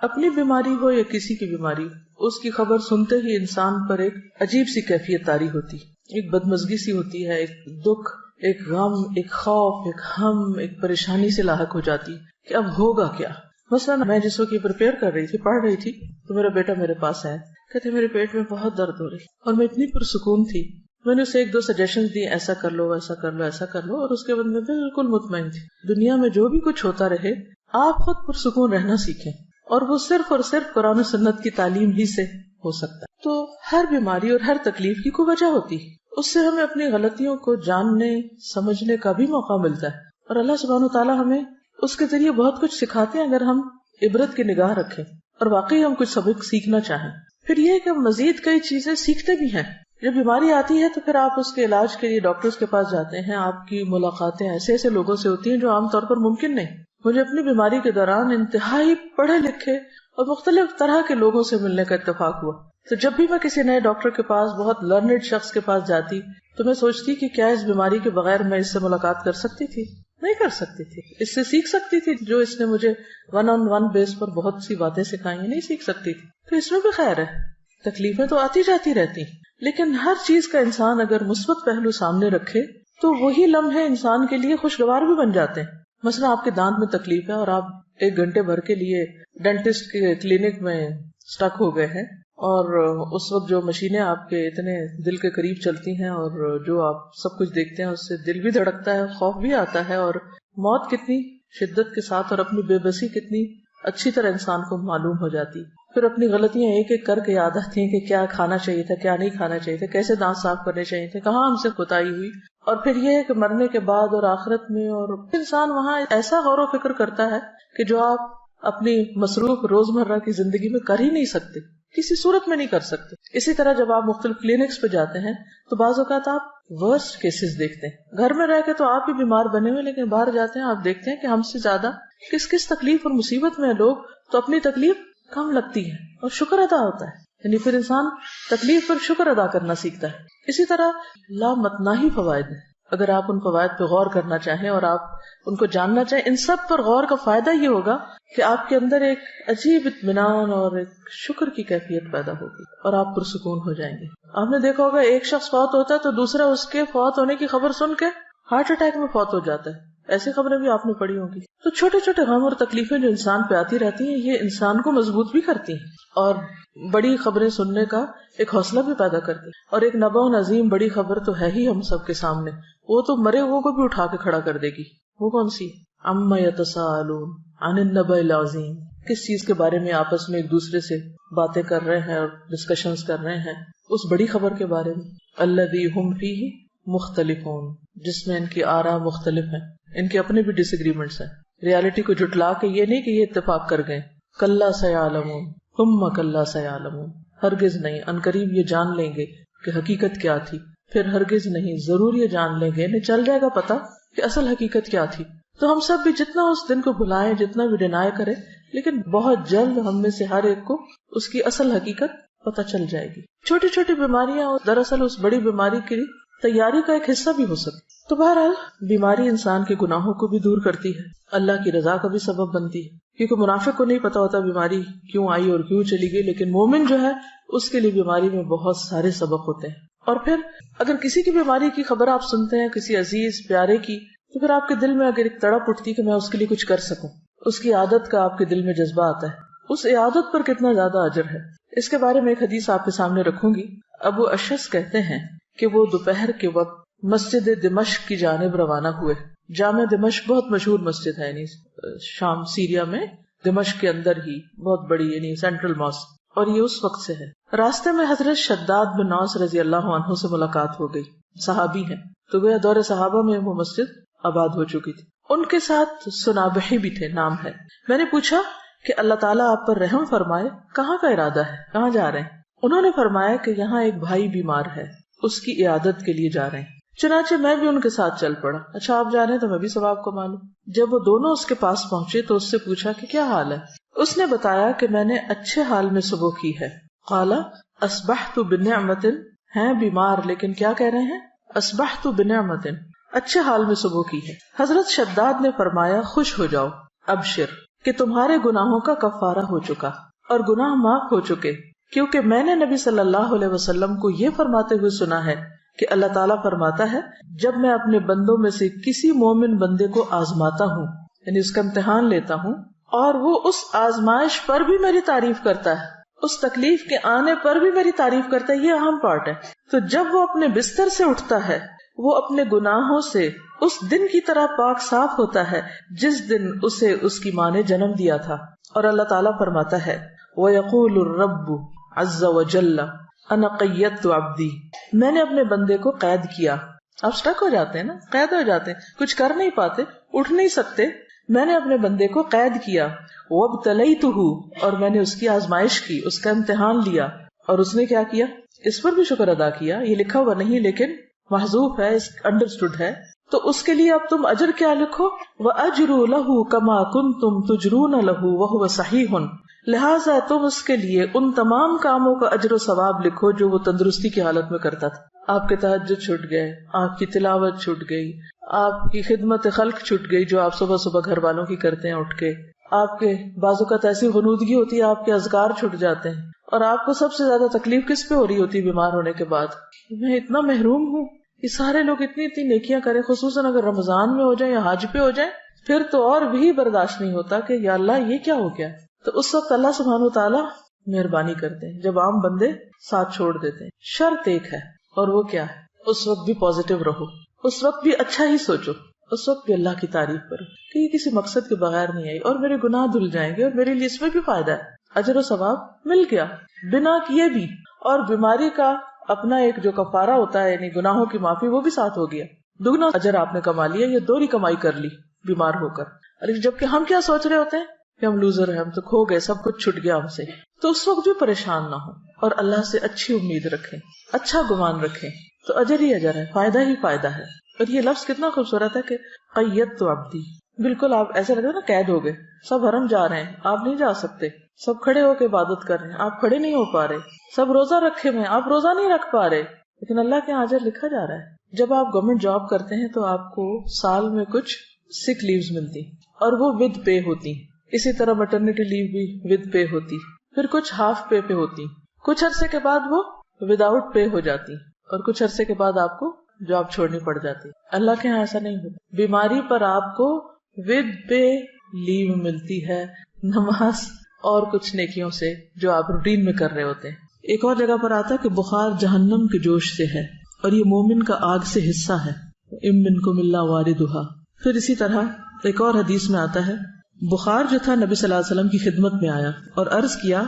اپنی بیماری ہو یا کسی کی بیماری ہو، اس کی خبر سنتے ہی انسان پر ایک عجیب سی کیفیت طاری ہوتی، ایک بدمزگی سی ہوتی ہے، ایک دکھ، ایک غم، ایک خوف، ایک ہم، ایک پریشانی سے لاحق ہو جاتی کہ اب ہوگا کیا. مثلا میں جس وقت یہ پریپیئر کر رہی تھی، پڑھ رہی تھی، تو میرا بیٹا میرے پاس آیا، کہتے میرے پیٹ میں بہت درد ہو رہی، اور میں اتنی پرسکون تھی. میں نے اسے 1-2 سجیشن دی، ایسا کر لو، ایسا کر لو، ایسا کر لو، اور اس کے بعد میں بالکل مطمئن تھی. دنیا میں جو بھی کچھ ہوتا رہے، آپ خود پرسکون رہنا سیکھیں، اور وہ صرف اور صرف قرآن و سنت کی تعلیم ہی سے ہو سکتا ہے. تو ہر بیماری اور ہر تکلیف کی کوئی وجہ ہوتی ہے، اس سے ہمیں اپنی غلطیوں کو جاننے سمجھنے کا بھی موقع ملتا ہے، اور اللہ سبحانہ وتعالیٰ ہمیں اس کے ذریعے بہت کچھ سکھاتے ہیں اگر ہم عبرت کی نگاہ رکھیں اور واقعی ہم کچھ سبق سیکھنا چاہیں. پھر یہ کہ ہم مزید کئی چیزیں سیکھتے بھی ہیں. جب بیماری آتی ہے تو پھر آپ اس کے علاج کے لیے ڈاکٹرز کے پاس جاتے ہیں، آپ کی ملاقاتیں ایسے ایسے لوگوں سے ہوتی ہیں جو عام طور پر ممکن نہیں. مجھے اپنی بیماری کے دوران انتہائی پڑھے لکھے اور مختلف طرح کے لوگوں سے ملنے کا اتفاق ہوا. تو جب بھی میں کسی نئے ڈاکٹر کے پاس، بہت لرنڈ شخص کے پاس جاتی، تو میں سوچتی کہ کیا اس بیماری کے بغیر میں اس سے ملاقات کر سکتی تھی؟ نہیں کر سکتی تھی. اس سے سیکھ سکتی تھی جو اس نے مجھے 1-on-1 بیس پر بہت سی باتیں سکھائی ہیں، نہیں سیکھ سکتی تھی. تو اس میں بھی خیر ہے، تکلیفیں تو آتی جاتی رہتی، لیکن ہر چیز کا انسان اگر مثبت پہلو سامنے رکھے تو وہی لمحے انسان کے لیے خوشگوار بھی بن جاتے ہیں. مثلا آپ کے دانت میں تکلیف ہے اور آپ 1 گھنٹے بھر کے لیے ڈینٹسٹ کے کلینک میں سٹک ہو گئے ہیں، اور اس وقت جو مشینیں آپ کے اتنے دل کے قریب چلتی ہیں اور جو آپ سب کچھ دیکھتے ہیں، اس سے دل بھی دھڑکتا ہے، خوف بھی آتا ہے، اور موت کتنی شدت کے ساتھ اور اپنی بے بسی کتنی اچھی طرح انسان کو معلوم ہو جاتی. پھر اپنی غلطیاں ایک ایک کر کے یاد آتی ہیں کہ کیا کھانا چاہیے تھا، کیا نہیں کھانا چاہیے تھا، کیسے دانت صاف کرنے چاہیے تھے، کہاں ہم سے کوتاہی ہوئی. اور پھر یہ ہے کہ مرنے کے بعد اور آخرت میں، اور انسان وہاں ایسا غور و فکر کرتا ہے کہ جو آپ اپنی مصروف روزمرہ کی زندگی میں کر ہی نہیں سکتے، کسی صورت میں نہیں کر سکتے. اسی طرح جب آپ مختلف کلینکس پہ جاتے ہیں تو بعض اوقات آپ ورسٹ کیسز دیکھتے ہیں. گھر میں رہ کے تو آپ ہی بیمار بنے ہوئے، لیکن باہر جاتے ہیں آپ دیکھتے ہیں کہ ہم سے زیادہ کس تکلیف اور مصیبت میں لوگ، تو اپنی تکلیف کم لگتی ہے اور شکر ادا ہوتا ہے. یعنی پھر انسان تکلیف پر شکر ادا کرنا سیکھتا ہے. اسی طرح لامتناہی فوائد ہیں. اگر آپ ان فوائد پہ غور کرنا چاہیں اور آپ ان کو جاننا چاہیں، ان سب پر غور کا فائدہ یہ ہوگا کہ آپ کے اندر ایک عجیب اطمینان اور ایک شکر کی کیفیت پیدا ہوگی اور آپ پرسکون ہو جائیں گے. آپ نے دیکھا ہوگا ایک شخص فوت ہوتا ہے تو دوسرا اس کے فوت ہونے کی خبر سن کے ہارٹ اٹیک میں فوت ہو جاتا ہے. ایسی خبریں بھی آپ نے پڑھی ہوں گی. تو چھوٹے چھوٹے غم اور تکلیفیں جو انسان پہ آتی رہتی ہیں، یہ انسان کو مضبوط بھی کرتی ہیں اور بڑی خبریں سننے کا ایک حوصلہ بھی پیدا کرتی ہیں. اور ایک نبأ عظیم بڑی خبر تو ہے ہی ہم سب کے سامنے، وہ تو مرے ہوئے کو بھی اٹھا کے کھڑا کر دے گی. وہ کون سی؟ عما یتساءلون عن النبأ العظیم. کس چیز کے بارے میں آپس میں ایک دوسرے سے باتیں کر رہے ہیں اور ڈسکشنز کر رہے ہیں؟ اس بڑی خبر کے بارے میں. الذی ہم فیہ مختلفون، جس میں ان کی آراء مختلف ہیں، ان کے اپنے بھی ڈس ایگریمنٹس ہیں. ریالٹی کو جھٹلا کے یہ نہیں کہ یہ اتفاق کر گئے. کلا سیعلمون ثم کلا سیعلمون، ہرگز نہیں، عنقریب یہ جان لیں گے کہ حقیقت کیا تھی، پھر ہرگز نہیں، ضرور یہ جان لیں گے، انہیں چل جائے گا پتا کہ اصل حقیقت کیا تھی. تو ہم سب بھی جتنا اس دن کو بھلائیں، جتنا بھی ڈینائی کریں، لیکن بہت جلد ہم میں سے ہر ایک کو اس کی اصل حقیقت پتہ چل جائے گی. چھوٹی چھوٹی بیماریاں دراصل اس بڑی بیماری کی تیاری کا ایک حصہ بھی ہو سکتی. تو بہرحال بیماری انسان کے گناہوں کو بھی دور کرتی ہے، اللہ کی رضا کا بھی سبب بنتی ہے، کیونکہ منافق کو نہیں پتا ہوتا بیماری کیوں آئی اور کیوں چلی گئی، لیکن مومن جو ہے اس کے لیے بیماری میں بہت سارے سبق ہوتے ہیں. اور پھر اگر کسی کی بیماری کی خبر آپ سنتے ہیں، کسی عزیز پیارے کی، تو پھر آپ کے دل میں اگر ایک تڑپ اٹھتی کہ میں اس کے لیے کچھ کر سکوں، اس کی عادت کا آپ کے دل میں جذبہ آتا ہے، اس عادت پر کتنا زیادہ اجر ہے. اس کے بارے میں ایک حدیث آپ کے سامنے رکھوں گی. ابو اشعث کہتے ہیں کہ وہ دوپہر کے وقت مسجد دمشق کی جانب روانہ ہوئے. جامع دمشق بہت مشہور مسجد ہے، یعنی شام سیریا میں دمشق کے اندر ہی بہت بڑی، یعنی سینٹرل ماسک، اور یہ اس وقت سے ہے. راستے میں حضرت شداد بن اوس رضی اللہ عنہ سے ملاقات ہو گئی. صحابی ہیں، تو گویا دور صحابہ میں وہ مسجد آباد ہو چکی تھی. ان کے ساتھ سنابحی بھی تھے، نام ہے. میں نے پوچھا کہ اللہ تعالیٰ آپ پر رحم فرمائے، کہاں کا ارادہ ہے، کہاں جا رہے ہیں؟ انہوں نے فرمایا کہ یہاں ایک بھائی بیمار ہے، اس کی عیادت کے لیے جا رہے ہیں. چنانچہ میں بھی ان کے ساتھ چل پڑا. اچھا آپ جا رہے ہیں تو میں بھی ثواب کو مانوں. جب وہ دونوں اس کے پاس پہنچے تو اس سے پوچھا کہ کیا حال ہے. اس نے بتایا کہ میں نے اچھے حال میں صبح کی ہے. قال اصبحت بنعمت، ہیں بیمار لیکن کیا کہہ رہے ہیں؟ اصبحت بنعمت، اچھے حال میں صبح کی ہے. حضرت شداد نے فرمایا خوش ہو جاؤ، ابشر، کہ تمہارے گناہوں کا کفارہ ہو چکا اور گناہ معاف ہو چکے، کیونکہ میں نے نبی صلی اللہ علیہ وسلم کو یہ فرماتے ہوئے سنا ہے کہ اللہ تعالیٰ فرماتا ہے، جب میں اپنے بندوں میں سے کسی مومن بندے کو آزماتا ہوں، یعنی اس کا امتحان لیتا ہوں، اور وہ اس آزمائش پر بھی میری تعریف کرتا ہے، اس تکلیف کے آنے پر بھی میری تعریف کرتا ہے، یہ اہم پارٹ ہے، تو جب وہ اپنے بستر سے اٹھتا ہے وہ اپنے گناہوں سے اس دن کی طرح پاک صاف ہوتا ہے جس دن اسے اس کی ماں نے جنم دیا تھا۔ اور اللہ تعالیٰ فرماتا ہے، وَيَقُولُ الرَّبُّ عَزَّ وَجَلَّ أَنَا قَيَّدتُ عَبْدِي، میں نے اپنے بندے کو قید کیا۔ آپ سٹک ہو جاتے ہیں نا، قید ہو جاتے ہیں، کچھ کر نہیں پاتے، اٹھ نہیں سکتے، میں نے اپنے بندے کو قید کیا۔ وَابْتَلَيْتُهُ، اور میں نے اس کی آزمائش کی، اس کا امتحان لیا، اور اس نے کیا کیا؟ اس پر بھی شکر ادا کیا۔ یہ لکھا ہوا نہیں لیکن محذوف ہے، انڈرسٹوڈ ہے، تو اس کے لیے اب تم اجر کیا لکھو؟ وَأَجْرُ لَهُ كَمَا كُنْتُمْ تُجْرُونَ لَهُ وَهُوَ صَحِيحٌ، لہٰذا تم اس کے لیے ان تمام کاموں کا اجر و ثواب لکھو جو وہ تندرستی کی حالت میں کرتا تھا۔ آپ کے تہجد چھوٹ گئے، آپ کی تلاوت چھوٹ گئی، آپ کی خدمت خلق چھوٹ گئی جو آپ صبح صبح گھر والوں کی کرتے ہیں اٹھ کے، آپ کے بعض اوقات ایسی غنودگی ہوتی ہے آپ کے اذکار چھوٹ جاتے ہیں، اور آپ کو سب سے زیادہ تکلیف کس پہ ہو رہی ہوتی ہے بیمار ہونے کے بعد؟ میں اتنا محروم ہوں، یہ سارے لوگ اتنی اتنی نیکیاں کریں، خصوصاً اگر رمضان میں ہو جائیں یا حج پہ ہو جائیں، پھر تو اور بھی برداشت نہیں ہوتا کہ یا اللہ یہ کیا ہو گیا۔ تو اس وقت اللہ سبحانہ وتعالیٰ مہربانی کرتے ہیں جب عام بندے ساتھ چھوڑ دیتے ہیں۔ شرط ایک ہے، اور وہ کیا ہے؟ اس وقت بھی پازیٹیو رہو، اس وقت بھی اچھا ہی سوچو، اس وقت بھی اللہ کی تعریف کرو کہ یہ کسی مقصد کے بغیر نہیں آئی اور میرے گناہ دھل جائیں گے اور میرے لیے اس میں بھی فائدہ ہے، اجر و ثواب مل گیا بنا کیے بھی، اور بیماری کا اپنا ایک جو کفارہ ہوتا ہے یعنی گناہوں کی معافی وہ بھی ساتھ ہو گیا، دگنا اجر آپ نے کما لیا، یہ دوہری کمائی کر لی بیمار ہو کر۔ جبکہ ہم کیا سوچ رہے ہوتے ہیں کہ ہم لوزر ہیں، ہم تو کھو گئے، سب کچھ چھٹ گیا ہم سے، تو اس وقت بھی پریشان نہ ہو اور اللہ سے اچھی امید رکھیں، اچھا گمان رکھیں، تو اجر ہی اجر ہے، فائدہ ہی فائدہ ہے۔ اور یہ لفظ کتنا خوبصورت ہے کہ قیدت عبدی، بالکل آپ ایسا لگتا ہے نا قید ہو گئے، سب حرم جا رہے ہیں آپ نہیں جا سکتے، سب کھڑے ہو کے عبادت کر رہے ہیں آپ کھڑے نہیں ہو پا رہے، سب روزہ رکھے ہوئے آپ روزہ نہیں رکھ پا رہے، لیکن اللہ کے اجر لکھا جا رہا ہے۔ جب آپ گورنمنٹ جاب کرتے ہیں تو آپ کو سال میں کچھ سک لیوز ملتی اور وہ ود پے ہوتی، اسی طرح میٹرنٹی لیو بھی ود پے ہوتی، پھر کچھ ہاف پے پہ ہوتی، کچھ عرصے کے بعد وہ وداؤٹ پے ہو جاتی، اور کچھ عرصے کے بعد آپ کو جاب چھوڑنی پڑ جاتی۔ اللہ کے یہاں ایسا نہیں ہوتا، بیماری پر آپ کو ود پے لیو ملتی ہے، نماز اور کچھ نیکیوں سے جو آپ روٹین میں کر رہے ہوتے ہیں۔ ایک اور جگہ پر آتا ہے کہ بخار جہنم کے جوش سے ہے اور یہ مومن کا آگ سے حصہ ہے، ام منکم الا واردھا۔ پھر اسی طرح ایک اور حدیث میں آتا ہے، بخار جو تھا نبی صلی اللہ علیہ وسلم کی خدمت میں آیا اور عرض کیا،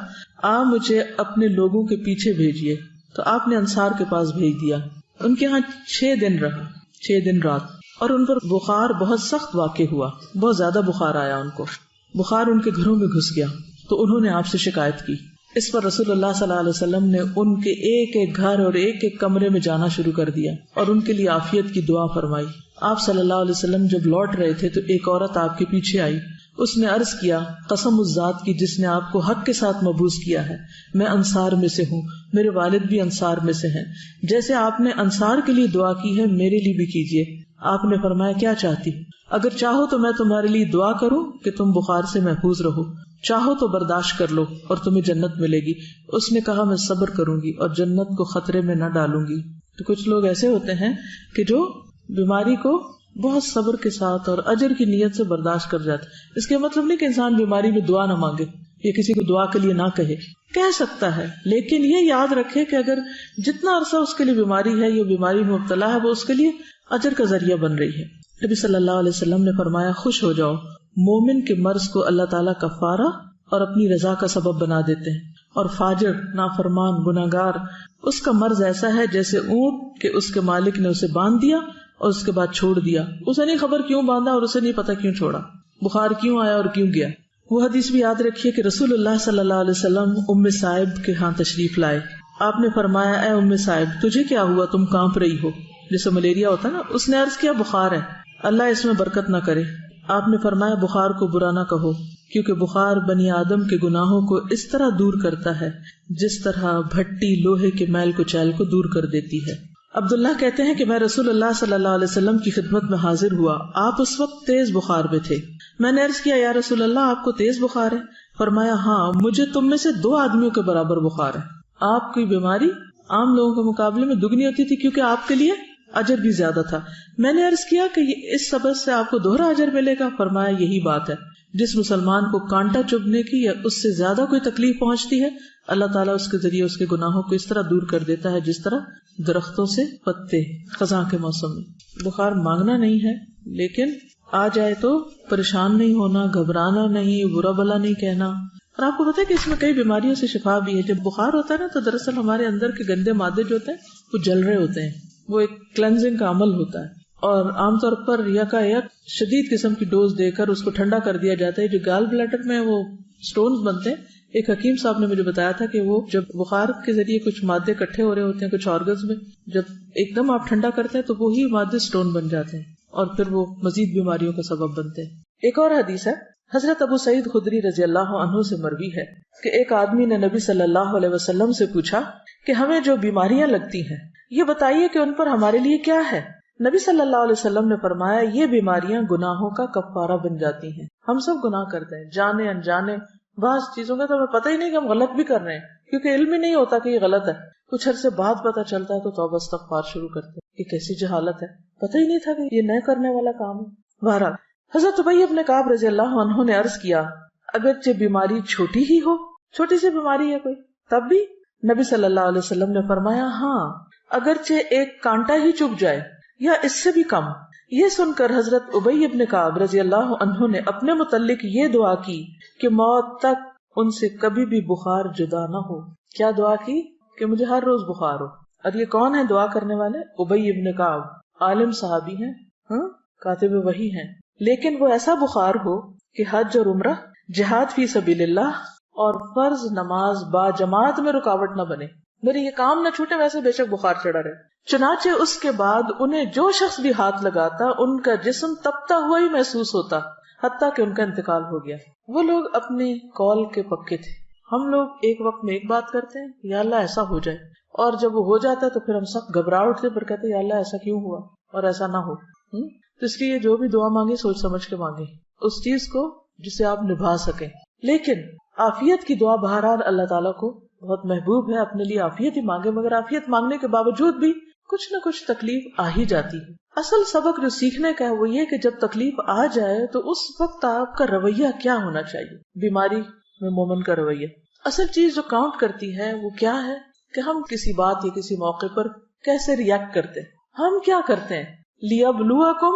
مجھے اپنے لوگوں کے پیچھے بھیجیے، تو آپ نے انصار کے پاس بھیج دیا۔ ان کے ہاں 6 دن رہا، 6 دن رات، اور ان پر بخار بہت سخت واقع ہوا، بہت زیادہ بخار آیا ان کو، بخار ان کے گھروں میں گھس گیا، تو انہوں نے آپ سے شکایت کی۔ اس پر رسول اللہ صلی اللہ علیہ وسلم نے ان کے ایک ایک گھر اور ایک ایک کمرے میں جانا شروع کر دیا اور ان کے لیے عافیت کی دعا فرمائی۔ آپ صلی اللہ علیہ وسلم جب لوٹ رہے تھے تو ایک عورت آپ کے پیچھے آئی، اس نے عرض کیا، قسم اس ذات کی جس نے آپ کو حق کے ساتھ مبعوث کیا ہے، میں انصار میں سے ہوں، میرے والد بھی انصار میں سے ہیں، جیسے آپ نے انصار کے لیے دعا کی ہے میرے لیے بھی کیجیے۔ آپ نے فرمایا، کیا چاہتی؟ اگر چاہو تو میں تمہارے لیے دعا کروں کہ تم بخار سے محفوظ رہو، چاہو تو برداشت کر لو اور تمہیں جنت ملے گی۔ اس نے کہا، میں صبر کروں گی اور جنت کو خطرے میں نہ ڈالوں گی۔ تو کچھ لوگ ایسے ہوتے ہیں کہ جو بیماری کو بہت صبر کے ساتھ اور اجر کی نیت سے برداشت کر جاتے۔ اس کے مطلب نہیں کہ انسان بیماری میں دعا نہ مانگے یا کسی کو دعا کے لیے نہ کہہ سکتا ہے، لیکن یہ یاد رکھے کہ اگر جتنا عرصہ اس کے لیے بیماری ہے یا بیماری میں مبتلا ہے وہ اس کے لیے اجر کا ذریعہ بن رہی ہے۔ نبی صلی اللہ علیہ وسلم نے فرمایا، خوش ہو جاؤ، مومن کے مرض کو اللہ تعالیٰ کفارہ اور اپنی رضا کا سبب بنا دیتے ہیں، اور فاجر، نافرمان، گناہگار، اس کا مرض ایسا ہے جیسے اونٹ کہ اس کے مالک نے اسے باندھ دیا اور اس کے بعد چھوڑ دیا، اسے نہیں خبر کیوں باندھا اور اسے نہیں پتا کیوں چھوڑا، بخار کیوں آیا اور کیوں گیا۔ وہ حدیث بھی یاد رکھیے کہ رسول اللہ صلی اللہ علیہ وسلم ام صائب کے ہاں تشریف لائے۔ آپ نے فرمایا، اے ام صائب، تجھے کیا ہوا، تم کانپ رہی ہو؟ جیسے ملیریا ہوتا ہے نا۔ اس نے عرض کیا، بخار ہے، اللہ اس میں برکت نہ کرے۔ آپ نے فرمایا، بخار کو برا نہ کہو، کیونکہ بخار بنی آدم کے گناہوں کو اس طرح دور کرتا ہے جس طرح بھٹی لوہے کے میل کچیل کو دور کر دیتی ہے۔ عبداللہ کہتے ہیں کہ میں رسول اللہ صلی اللہ علیہ وسلم کی خدمت میں حاضر ہوا. آپ اس وقت تیز بخار میں تھے. میں نے عرض کیا یا رسول اللہ آپ کو تیز بخار ہے؟ فرمایا ہاں مجھے تم میں سے 2 آدمیوں کے برابر بخار ہے. آپ کی بیماری عام لوگوں کے مقابلے میں دگنی ہوتی تھی کیونکہ آپ کے لیے اجر بھی زیادہ تھا. میں نے عرض کیا کہ اس سبب سے آپ کو دوہرا اجر ملے گا؟ فرمایا یہی بات ہے. جس مسلمان کو کانٹا چبھنے کی یا اس سے زیادہ کوئی تکلیف پہنچتی ہے اللہ تعالیٰ اس کے ذریعے اس کے گناہوں کو اس طرح دور کر دیتا ہے جس طرح درختوں سے پتے خزاں کے موسم میں. بخار مانگنا نہیں ہے لیکن آ جائے تو پریشان نہیں ہونا، گھبرانا نہیں، برا بلا نہیں کہنا. اور آپ کو پتا ہے کہ اس میں کئی بیماریوں سے شفا بھی ہے. جب بخار ہوتا ہے نا تو دراصل ہمارے اندر کے گندے مادے جو ہوتے ہیں وہ جل رہے ہوتے ہیں. وہ ایک کلینزنگ کا عمل ہوتا ہے اور عام طور پر یکایک شدید قسم کی ڈوز دے کر اس کو ٹھنڈا کر دیا جاتا ہے. جو گال بلیڈر میں وہ سٹونز بنتے ہیں، ایک حکیم صاحب نے مجھے بتایا تھا کہ وہ جب بخار کے ذریعے کچھ مادے اکٹھے ہو رہے ہوتے ہیں کچھ آرگنز میں، جب ایک دم آپ ٹھنڈا کرتے ہیں تو وہی مادے سٹون بن جاتے ہیں اور پھر وہ مزید بیماریوں کا سبب بنتے ہیں. ایک اور حدیث ہے حضرت ابو سعید خدری رضی اللہ عنہ سے مروی ہے کہ ایک آدمی نے نبی صلی اللہ علیہ وسلم سے پوچھا کہ ہمیں جو بیماریاں لگتی ہیں یہ بتائیے کہ ان پر ہمارے لیے کیا ہے. نبی صلی اللہ علیہ وسلم نے فرمایا یہ بیماریاں گناہوں کا کفارہ بن جاتی ہیں. ہم سب گناہ کرتے ہیں جانے انجانے، بعض چیزوں کا تو ہمیں پتہ ہی نہیں کہ ہم غلط بھی کر رہے ہیں کیونکہ علم ہی نہیں ہوتا کہ یہ غلط ہے. کچھ عرصے بعد پتہ چلتا ہے تو توبہ استغفار شروع کرتے ہیں. یہ کیسی جہالت ہے، پتہ ہی نہیں تھا کہ یہ نہ کرنے والا کام ہے. بہرحال حضرت ابی بن کعب رضی اللہ عنہ نے عرض کیا اگرچہ بیماری چھوٹی ہی ہو، چھوٹی سی بیماری ہے کوئی، تب بھی؟ نبی صلی اللہ علیہ وسلم نے فرمایا ہاں اگرچہ ایک کانٹا ہی چبھ جائے یا اس سے بھی کم. یہ سن کر حضرت ابی بن کعب رضی اللہ عنہ نے اپنے متعلق یہ دعا کی کہ موت تک ان سے کبھی بھی بخار جدا نہ ہو. کیا دعا کی؟ کہ مجھے ہر روز بخار ہو. اور یہ کون ہے دعا کرنے والے؟ ابی بن کعب، عالم صحابی ہیں، کاتب وحی ہیں، لیکن وہ ایسا بخار ہو کہ حج اور عمرہ، جہاد فی سبیل اللہ اور فرض نماز با جماعت میں رکاوٹ نہ بنے. میرے یہ کام نہ چھوٹے، ویسے بے شک بخار چڑھا رہے. چنانچہ اس کے بعد انہیں جو شخص بھی ہاتھ لگاتا ان کا جسم تپتا ہوا ہی محسوس ہوتا حتیٰ کہ ان کا انتقال ہو گیا. وہ لوگ اپنے قول کے پکے تھے. ہم لوگ ایک وقت میں ایک بات کرتے ہیں یا اللہ ایسا ہو جائے، اور جب وہ ہو جاتا ہے تو پھر ہم سب گھبرا اٹھتے پر کہتے ہیں یا اللہ ایسا کیوں ہوا اور ایسا نہ ہو. تو اس لیے جو بھی دعا مانگے سوچ سمجھ کے مانگے اس چیز کو جسے آپ نبھا سکیں. لیکن عافیت کی دعا بہرحال اللہ تعالیٰ کو بہت محبوب ہے. اپنے لیے عافیت ہی مانگے، مگر عافیت مانگنے کے باوجود بھی کچھ نہ کچھ تکلیف آ ہی جاتی ہے. اصل سبق جو سیکھنے کا ہے وہ یہ کہ جب تکلیف آ جائے تو اس وقت آپ کا رویہ کیا ہونا چاہیے. بیماری میں مومن کا رویہ، اصل چیز جو کاؤنٹ کرتی ہے وہ کیا ہے کہ ہم کسی بات یا کسی موقع پر کیسے ریئیکٹ کرتے ہیں. ہم کیا کرتے ہیں؟ لِيَبْلُوَكُمْ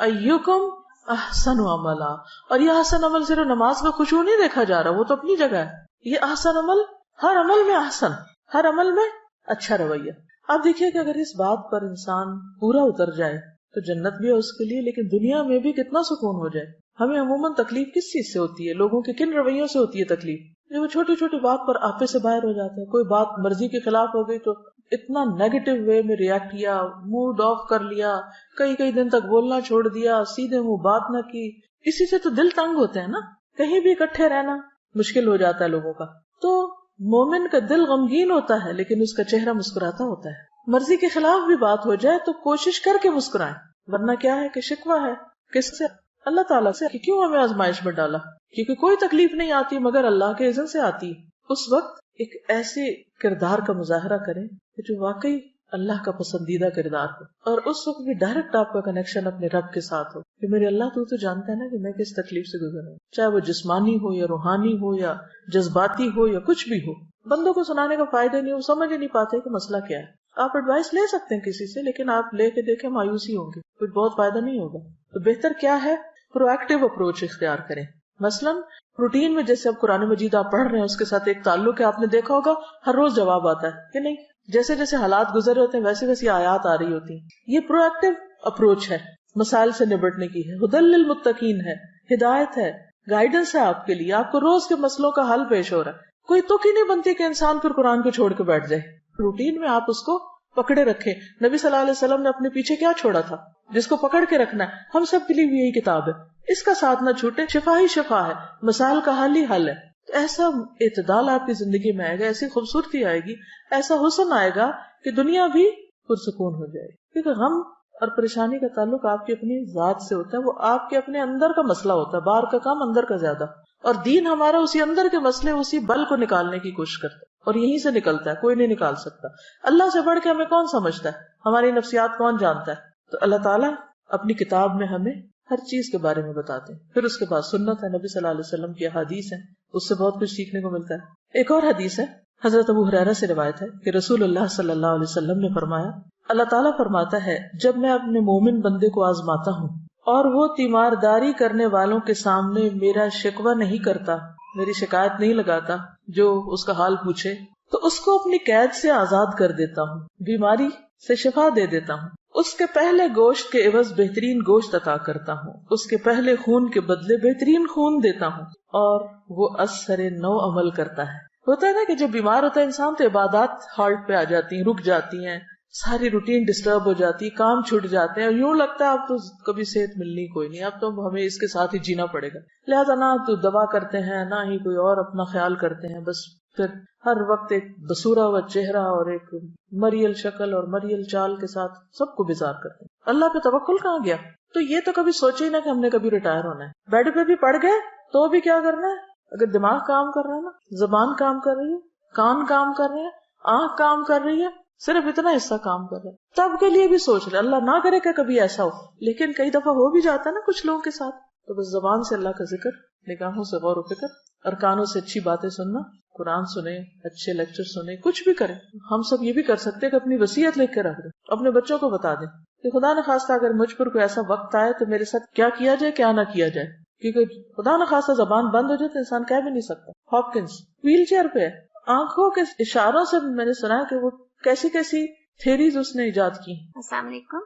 أَيُّكُمْ احسن عملا. اور یہ احسن عمل صرف نماز کا خشوع نہیں دیکھا جا رہا، وہ تو اپنی جگہ ہے. یہ احسن عمل ہر عمل میں احسن، ہر عمل میں اچھا رویہ. آپ دیکھیے کہ اگر اس بات پر انسان پورا اتر جائے تو جنت بھی ہے اس کے لیے، لیکن دنیا میں بھی کتنا سکون ہو جائے. ہمیں عموماً تکلیف کس چیز سے ہوتی ہے؟ لوگوں کے کن رویوں سے ہوتی ہے تکلیف؟ جب وہ چھوٹی چھوٹی بات پر آپے سے باہر ہو جاتے ہیں. کوئی بات مرضی کے خلاف ہو گئی تو اتنا نیگیٹو وے میں ریئیکٹ کیا، موڈ آف کر لیا، کئی دن تک بولنا چھوڑ دیا، سیدھے منہ بات نہ کی. اسی سے تو دل تنگ ہوتے ہیں نا. کہیں بھی اکٹھے رہنا مشکل ہو جاتا ہے لوگوں کا. تو مومن کا دل غمگین ہوتا ہے لیکن اس کا چہرہ مسکراتا ہوتا ہے. مرضی کے خلاف بھی بات ہو جائے تو کوشش کر کے مسکرائیں، ورنہ کیا ہے کہ شکوہ ہے کس سے؟ اللہ تعالیٰ سے کہ کیوں ہمیں آزمائش میں ڈالا. کیونکہ کوئی تکلیف نہیں آتی مگر اللہ کے اذن سے آتی. اس وقت ایک ایسے کردار کا مظاہرہ کریں کہ جو واقعی اللہ کا پسندیدہ کردار ہو، اور اس وقت بھی ڈائریکٹ آپ کا کنیکشن اپنے رب کے ساتھ ہو کہ میرے اللہ تو جانتا ہے نا کہ میں کس تکلیف سے گزر رہا ہوں، چاہے وہ جسمانی ہو یا روحانی ہو یا جذباتی ہو یا کچھ بھی ہو. بندوں کو سنانے کا فائدہ نہیں، وہ سمجھ ہی نہیں پاتے کہ مسئلہ کیا ہے. آپ ایڈوائس لے سکتے ہیں کسی سے، لیکن آپ لے کے دیکھیں مایوسی ہوں گی، کچھ بہت فائدہ نہیں ہوگا. تو بہتر کیا ہے؟ پرو ایکٹیو اپروچ اختیار کریں. مثلاً روٹین میں جیسے اب قرآن مجید آپ پڑھ رہے ہیں اس کے ساتھ ایک تعلق ہے. آپ نے دیکھا ہوگا ہر روز جواب آتا ہے کہ نہیں؟ جیسے جیسے حالات گزر ہوتے ہیں ویسے ویسے آیات آ رہی ہوتی ہیں. یہ پرو ایکٹیو اپروچ ہے، مسائل سے نبٹنے کی ہے. ہدی للمتقین ہے، ہدایت ہے، گائیڈنس ہے آپ کے لیے. آپ کو روز کے مسئلوں کا حل پیش ہو رہا ہے. کوئی تک ہی نہیں بنتی کہ انسان پھر قرآن کو چھوڑ کے بیٹھ جائے. روٹین میں آپ اس کو پکڑے رکھے. نبی صلی اللہ علیہ وسلم نے اپنے پیچھے کیا چھوڑا تھا جس کو پکڑ کے رکھنا ہے. ہم سب کے لیے بھی یہی کتاب ہے، اس کا ساتھ نہ چھوٹے. شفا ہی شفا ہے، مسائل کا حل ہی حل ہے. ایسا اعتدال آپ کی زندگی میں آئے گا، ایسی خوبصورتی آئے گی، ایسا حسن آئے گا کہ دنیا بھی پرسکون ہو جائے گی. کیونکہ غم اور پریشانی کا تعلق آپ کی اپنی ذات سے ہوتا ہے، وہ آپ کے اپنے اندر کا مسئلہ ہوتا ہے، باہر کا کام اندر کا زیادہ. اور دین ہمارا اسی اندر کے مسئلے، اسی بل کو نکالنے کی کوشش کرتا ہے، اور یہیں سے نکلتا ہے، کوئی نہیں نکال سکتا. اللہ سے بڑھ کے ہمیں کون سمجھتا ہے، ہماری نفسیات کون جانتا ہے؟ تو اللہ تعالیٰ اپنی کتاب میں ہمیں ہر چیز کے بارے میں بتاتے ہیں. پھر اس کے بعد سنت ہے، نبی صلی اللہ علیہ وسلم کی احادیث ہیں، اس سے بہت کچھ سیکھنے کو ملتا ہے. ایک اور حدیث ہے، حضرت ابو ہریرہ سے روایت ہے کہ رسول اللہ صلی اللہ علیہ وسلم نے فرمایا، اللہ تعالیٰ فرماتا ہے جب میں اپنے مومن بندے کو آزماتا ہوں اور وہ تیمارداری کرنے والوں کے سامنے میرا شکوہ نہیں کرتا، میری شکایت نہیں لگاتا، جو اس کا حال پوچھے، تو اس کو اپنی قید سے آزاد کر دیتا ہوں، بیماری سے شفا دے دیتا ہوں، اس کے پہلے گوشت کے عوض بہترین گوشت عطا کرتا ہوں، اس کے پہلے خون کے بدلے بہترین خون دیتا ہوں، اور وہ اثر نو عمل کرتا ہے. ہوتا ہے نا کہ جب بیمار ہوتا ہے انسان تو عبادات ہالٹ پہ آ جاتی ہیں، رک جاتی ہیں، ساری روٹین ڈسٹرب ہو جاتی، کام چھوٹ جاتے ہیں، اور یوں لگتا ہے اب تو کبھی صحت ملنی کوئی نہیں، اب تو ہمیں اس کے ساتھ ہی جینا پڑے گا. لہذا نہ تو دوا کرتے ہیں، نہ ہی کوئی اور اپنا خیال کرتے ہیں، بس پھر ہر وقت ایک بسورا ہوا چہرہ اور ایک مریل شکل اور مریل چال کے ساتھ سب کو بیزار کرتے ہیں. اللہ پہ توکل کہاں گیا؟ تو یہ تو کبھی سوچے ہی نہ کہ ہم نے کبھی ریٹائر ہونا ہے. بیڈ پہ بھی پڑ گئے تو بھی کیا کرنا ہے؟ اگر دماغ کام کر رہا ہے نا، زبان کام کر رہی ہے، کان کام کر رہے ہیں، آنکھ کام کر رہی ہے، صرف اتنا حصہ کام کر رہے ہیں، تب کے لیے بھی سوچ رہے. اللہ نہ کرے کہ کبھی ایسا ہو، لیکن کئی دفعہ ہو بھی جاتا ہے نا کچھ لوگوں کے ساتھ. تو بس زبان سے اللہ کا ذکر، نگاہوں سے غور و فکر، اور کانوں سے اچھی باتیں سننا، قرآن سنیں، اچھے لیکچر سنیں، کچھ بھی کریں. ہم سب یہ بھی کر سکتے ہیں کہ اپنی وصیت لکھ کے رکھ دیں، اپنے بچوں کو بتا دیں کہ خدا نخواستہ اگر مجھ پر کوئی ایسا وقت آئے تو میرے ساتھ کیا کیا جائے، کیا نہ کیا جائے. کیونکہ خدا نخواستہ زبان بند ہو جائے تو انسان کہہ بھی نہیں سکتا. ہاپکنس ویل چیئر پہ ہے، آنکھوں کے اشاروں سے میں نے سنا کہ وہ کیسی کیسی تھیریز اس نے ایجاد کی. السلام علیکم.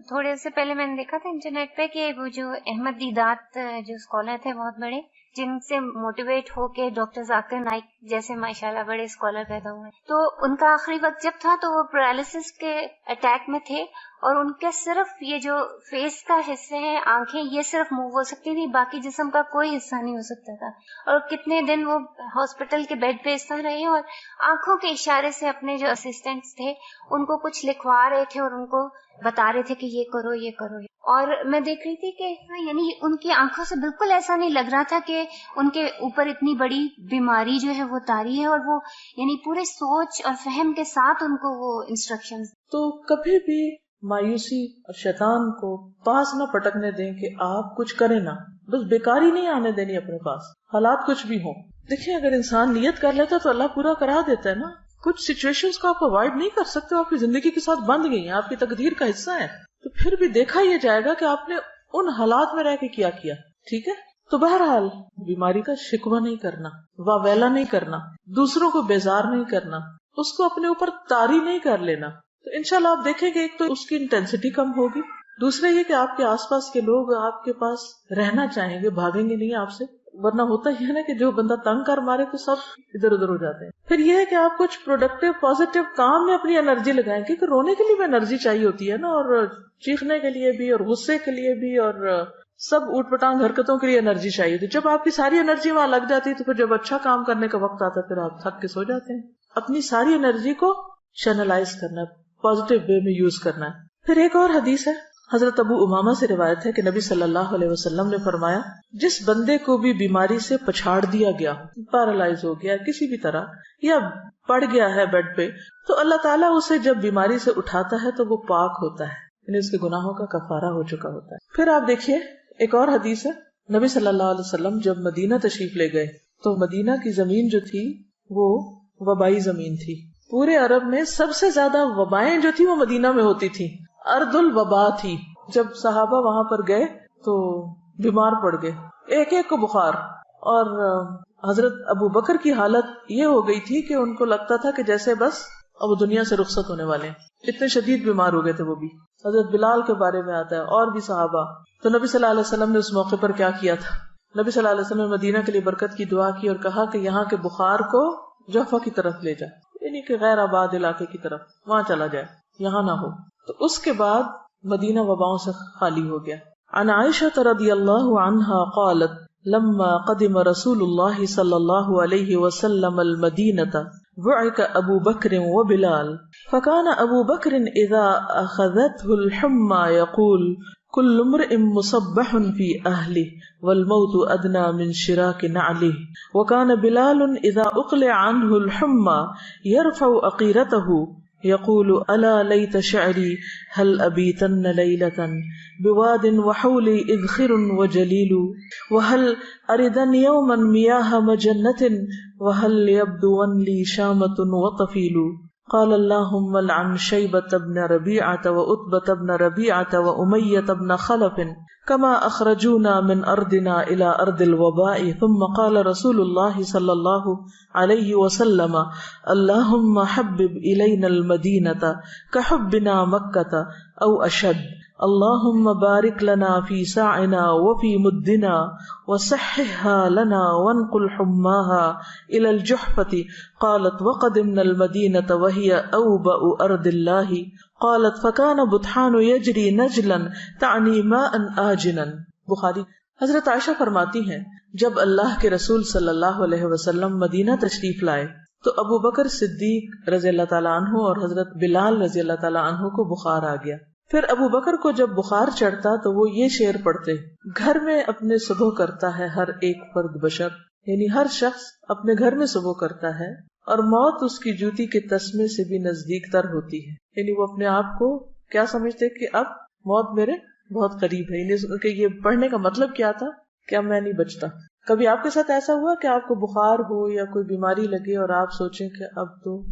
تھوڑے سے پہلے میں نے دیکھا تھا انٹرنیٹ پہ کہ وہ جو احمد دیدات جو اسکالر تھے بہت بڑے، جن سے موٹیویٹ ہو کے ڈاکٹر ذاکر نائک جیسے ماشاءاللہ بڑے اسکالر پیدا ہوئے، تو ان کا آخری وقت جب تھا تو وہ پیرالسس کے اٹیک میں تھے، اور ان کے صرف یہ جو فیس کا حصے ہیں، آنکھیں، یہ صرف موو ہو سکتی تھی، باقی جسم کا کوئی حصہ نہیں ہو سکتا تھا. اور کتنے دن وہ ہاسپٹل کے بیڈ پہ اس طرح رہے، اور آنکھوں کے اشارے سے اپنے جو اسسٹنٹس تھے ان کو کچھ لکھوا رہے تھے اور ان کو بتا رہے تھے کہ یہ کرو یہ کرو. اور میں دیکھ رہی تھی کہ یعنی ان کی آنکھوں سے بالکل ایسا نہیں لگ رہا تھا کہ ان کے اوپر اتنی بڑی بیماری جو ہے وہ طاری ہے، اور وہ یعنی پورے سوچ اور فہم کے ساتھ ان کو وہ انسٹرکشنز. تو کبھی بھی مایوسی اور شیطان کو پاس نہ پٹکنے دیں کہ آپ کچھ کریں نہ، بس بیکاری نہیں آنے دینی اپنے پاس، حالات کچھ بھی ہوں. دیکھیں اگر انسان نیت کر لیتا تو اللہ پورا کرا دیتا ہے نا. کچھ سچویشنز کو آپ اوائڈ نہیں کر سکتے، آپ کی زندگی کے ساتھ بند گئی ہیں، آپ کی تقدیر کا حصہ ہے، تو پھر بھی دیکھا یہ جائے گا کہ آپ نے ان حالات میں رہ کے کیا کیا. ٹھیک ہے، تو بہرحال بیماری کا شکوہ نہیں کرنا، واویلا نہیں کرنا، دوسروں کو بیزار نہیں کرنا، اس کو اپنے اوپر طاری نہیں کر لینا. تو انشاءاللہ آپ دیکھیں گے ایک تو اس کی انٹینسٹی کم ہوگی، دوسرا یہ کہ آپ کے آس پاس کے لوگ آپ کے پاس رہنا چاہیں گے، بھاگیں گے نہیں آپ سے. ورنہ ہوتا ہی ہے نا کہ جو بندہ تنگ کر مارے تو سب ادھر ادھر ہو جاتے ہیں. پھر یہ ہے کہ آپ کچھ پروڈکٹیو پازیٹیو کام میں اپنی انرجی لگائیں، کیونکہ رونے کے لیے بھی انرجی چاہیے ہوتی ہے نا، اور چیخنے کے لیے بھی، اور غصے کے لیے بھی، اور سب اوٹ پٹانگ حرکتوں کے لیے انرجی چاہیے ہوتی. جب آپ کی ساری انرجی وہاں لگ جاتی ہے تو پھر جب اچھا کام کرنے کا وقت آتا ہے پھر آپ تھک کے سو جاتے ہیں. اپنی ساری انرجی کو چینلائز کرنا ہے، پازیٹیو وے میں یوز کرنا ہے. پھر ایک اور حدیث ہے، حضرت ابو امامہ سے روایت ہے کہ نبی صلی اللہ علیہ وسلم نے فرمایا، جس بندے کو بھی بیماری سے پچھاڑ دیا گیا، پیرالائز ہو گیا کسی بھی طرح، یا پڑ گیا ہے بیڈ پہ، تو اللہ تعالیٰ اسے جب بیماری سے اٹھاتا ہے تو وہ پاک ہوتا ہے، یعنی اس کے گناہوں کا کفارہ ہو چکا ہوتا ہے. پھر آپ دیکھیے ایک اور حدیث ہے، نبی صلی اللہ علیہ وسلم جب مدینہ تشریف لے گئے تو مدینہ کی زمین جو تھی وہ وبائی زمین تھی. پورے عرب میں سب سے زیادہ وبائیں جو تھی وہ مدینہ میں ہوتی تھی، ارض الوبا تھی. جب صحابہ وہاں پر گئے تو بیمار پڑ گئے، ایک ایک کو بخار، اور حضرت ابو بکر کی حالت یہ ہو گئی تھی کہ ان کو لگتا تھا کہ جیسے بس اب دنیا سے رخصت ہونے والے ہیں، اتنے شدید بیمار ہو گئے تھے وہ بھی. حضرت بلال کے بارے میں آتا ہے اور بھی صحابہ. تو نبی صلی اللہ علیہ وسلم نے اس موقع پر کیا کیا تھا؟ نبی صلی اللہ علیہ وسلم نے مدینہ کے لیے برکت کی دعا کی اور کہا کہ یہاں کے بخار کو جوفہ کی طرف لے جائے، یعنی کہ غیر آباد علاقے کی طرف، وہاں چلا جائے، یہاں نہ ہو. تو اس کے بعد مدینہ وباؤں سے خالی ہو گیا. عن عائشہ رضی اللہ عنہا قالت لما قدم رسول اللہ صلی اللہ علیہ وسلم المدینہ بعث أبو بكر وبلال فكان أبو بكر إذا أخذته الحمى يقول كل امرئ مصبح في أهله والموت أدنى من شراك نعله، وكان بلال إذا أقلع عنه الحمى يرفع أقيرته يقول ألا ليت شعري هل أبيتن ليلة بواد وحولي إذخر وجليل، وهل أردن يوما مياه مجنة وهل يبدون لي شامة وطفيل. قال اللهم لعن شيبة بن ربيعة وأتبة بن ربيعة وأمية بن خلف كما أخرجونا من أرضنا إلى أرض الوباء. ثم قال رسول الله صلى الله عليه وسلم اللهم حبب إلينا المدينة كحبنا مكة أو أشد، اللهم بارك لنا في ساعنا وفي مدنا وصححها لنا وانقل حماها إلى الجحفة. قالت وقدمنا المدينة وهي أوبأ أرض الله. قالت فكان بطحان يجري نجلا تعني ماء آجنا. بخاری. حضرت عائشہ فرماتی ہیں جب اللہ کے رسول صلی اللہ علیہ وسلم مدینہ تشریف لائے تو ابو بکر صدیق رضی اللہ تعالیٰ عنہ اور حضرت بلال رضی اللہ تعالیٰ عنہ کو بخار آ گیا. پھر ابو بکر کو جب بخار چڑھتا تو وہ یہ شعر پڑھتے گھر میں اپنے صبح کرتا ہے ہر ایک فرد بشر، یعنی ہر شخص اپنے گھر میں صبح کرتا ہے اور موت اس کی جوتی کے تسمے سے بھی نزدیک تر ہوتی ہے. یعنی وہ اپنے آپ کو کیا سمجھتے کہ اب موت میرے بہت قریب ہے. یعنی کہ یہ پڑھنے کا مطلب کیا تھا کہ اب میں نہیں بچتا. کبھی آپ کے ساتھ ایسا ہوا کہ آپ کو بخار ہو یا کوئی بیماری لگے اور آپ سوچیں کہ اب تو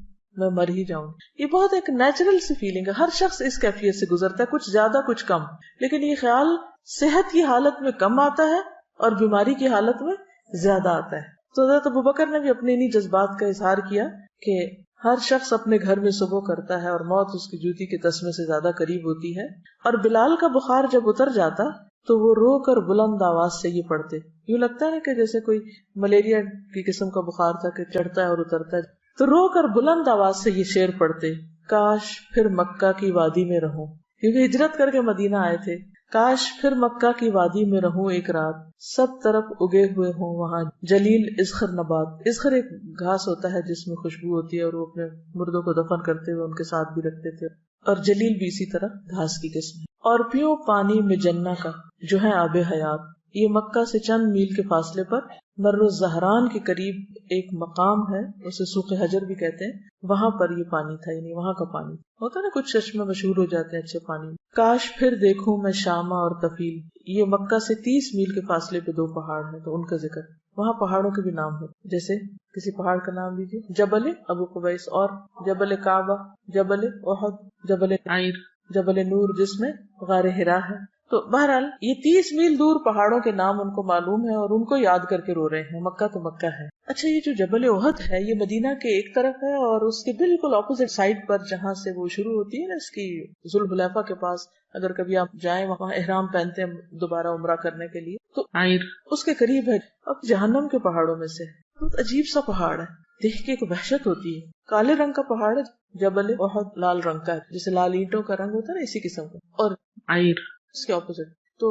میں مر ہی جاؤں؟ یہ بہت ایک نیچرل سی فیلنگ ہے، ہر شخص اس کیفیت سے گزرتا ہے، کچھ زیادہ کچھ کم، لیکن یہ خیال صحت کی حالت میں کم آتا ہے اور بیماری کی حالت میں زیادہ آتا ہے. تو حضرت ابوبکر نے بھی اپنے انہی جذبات کا اظہار کیا کہ ہر شخص اپنے گھر میں صبح کرتا ہے اور موت اس کی جوتی کے تسمے سے زیادہ قریب ہوتی ہے. اور بلال کا بخار جب اتر جاتا تو وہ رو کر بلند آواز سے یہ پڑھتے. یوں لگتا ہے نا کہ جیسے کوئی ملیریا کی قسم کا بخار تھا کہ چڑھتا ہے اور اترتا ہے. تو رو کر بلند آواز سے یہ شعر پڑھتے کاش پھر مکہ کی وادی میں رہوں، کیونکہ ہجرت کر کے مدینہ آئے تھے. کاش پھر مکہ کی وادی میں رہوں ایک رات، سب طرف اگے ہوئے ہوں وہاں جلیل اذخر نبات. اذخر ایک گھاس ہوتا ہے جس میں خوشبو ہوتی ہے اور وہ اپنے مردوں کو دفن کرتے ہوئے ان کے ساتھ بھی رکھتے تھے، اور جلیل بھی اسی طرح گھاس کی قسم. اور پیوں پانی میں جنہ کا جو ہے آب حیات. یہ مکہ سے چند میل کے فاصلے پر مر الزہران کے قریب ایک مقام ہے، اسے سوق حجر بھی کہتے ہیں. وہاں پر یہ پانی تھا، یعنی وہاں کا پانی ہوتا ہے نا، کچھ چشمے مشہور ہو جاتے ہیں اچھے پانی. کاش پھر دیکھوں میں شامہ اور طفیل. یہ مکہ سے 30 میل کے فاصلے پہ 2 پہاڑ ہیں، تو ان کا ذکر. وہاں پہاڑوں کے بھی نام ہوتے، جیسے کسی پہاڑ کا نام لیجیے، جبل ابو قبیس، اور جبل کعبہ، جبل احد، جبل عیر، جبل نور جس میں غار حرا ہے. تو بہرحال یہ 30 میل دور پہاڑوں کے نام ان کو معلوم ہے اور ان کو یاد کر کے رو رہے ہیں. مکہ تو مکہ ہے. اچھا، یہ جو جبل احد ہے یہ مدینہ کے ایک طرف ہے، اور اس کے بالکل اپوزٹ سائڈ پر جہاں سے وہ شروع ہوتی ہے نا، اس کی ذوالحلیفہ کے پاس، اگر کبھی آپ جائیں وہاں احرام پہنتے ہیں دوبارہ عمرہ کرنے کے لیے، تو عیر اس کے قریب ہے. اب جہنم کے پہاڑوں میں سے بہت عجیب سا پہاڑ ہے، دیکھ کے ایک وحشت ہوتی ہے. کالے رنگ کا پہاڑ ہے جبل احد، لال رنگ کا ہے، جیسے لال اینٹوں کا رنگ ہوتا ہے نا، اسی قسم کا. اور عیر اس کے اپوزٹ. تو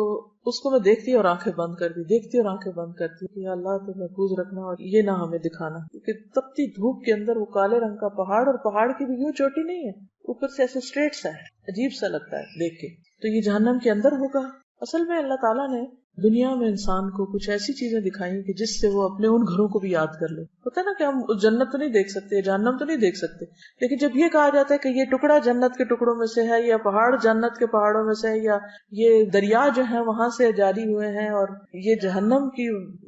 اس کو میں دیکھتی اور آنکھیں بند کرتی، دیکھتی اور آنکھیں بند کرتی کہ یا اللہ تو محفوظ رکھنا اور یہ نہ ہمیں دکھانا. کیونکہ تپتی دھوپ کے اندر وہ کالے رنگ کا پہاڑ، اور پہاڑ کی بھی یوں چوٹی نہیں ہے، اوپر سے ایسے اسٹریٹ سا ہے، عجیب سا لگتا ہے دیکھ کے. تو یہ جہنم کے اندر ہوگا. اصل میں اللہ تعالیٰ نے دنیا میں انسان کو کچھ ایسی چیزیں دکھائی کہ جس سے وہ اپنے ان گھروں کو بھی یاد کر لے. ہوتا ہے نا کہ ہم جنت تو نہیں دیکھ سکتے، جہنم تو نہیں دیکھ سکتے، لیکن جب یہ کہا جاتا ہے کہ یہ ٹکڑا جنت کے ٹکڑوں میں سے ہے، یا پہاڑ جنت کے پہاڑوں میں سے ہے، یا یہ دریا جو ہے وہاں سے جاری ہوئے ہیں، اور یہ جہنم کی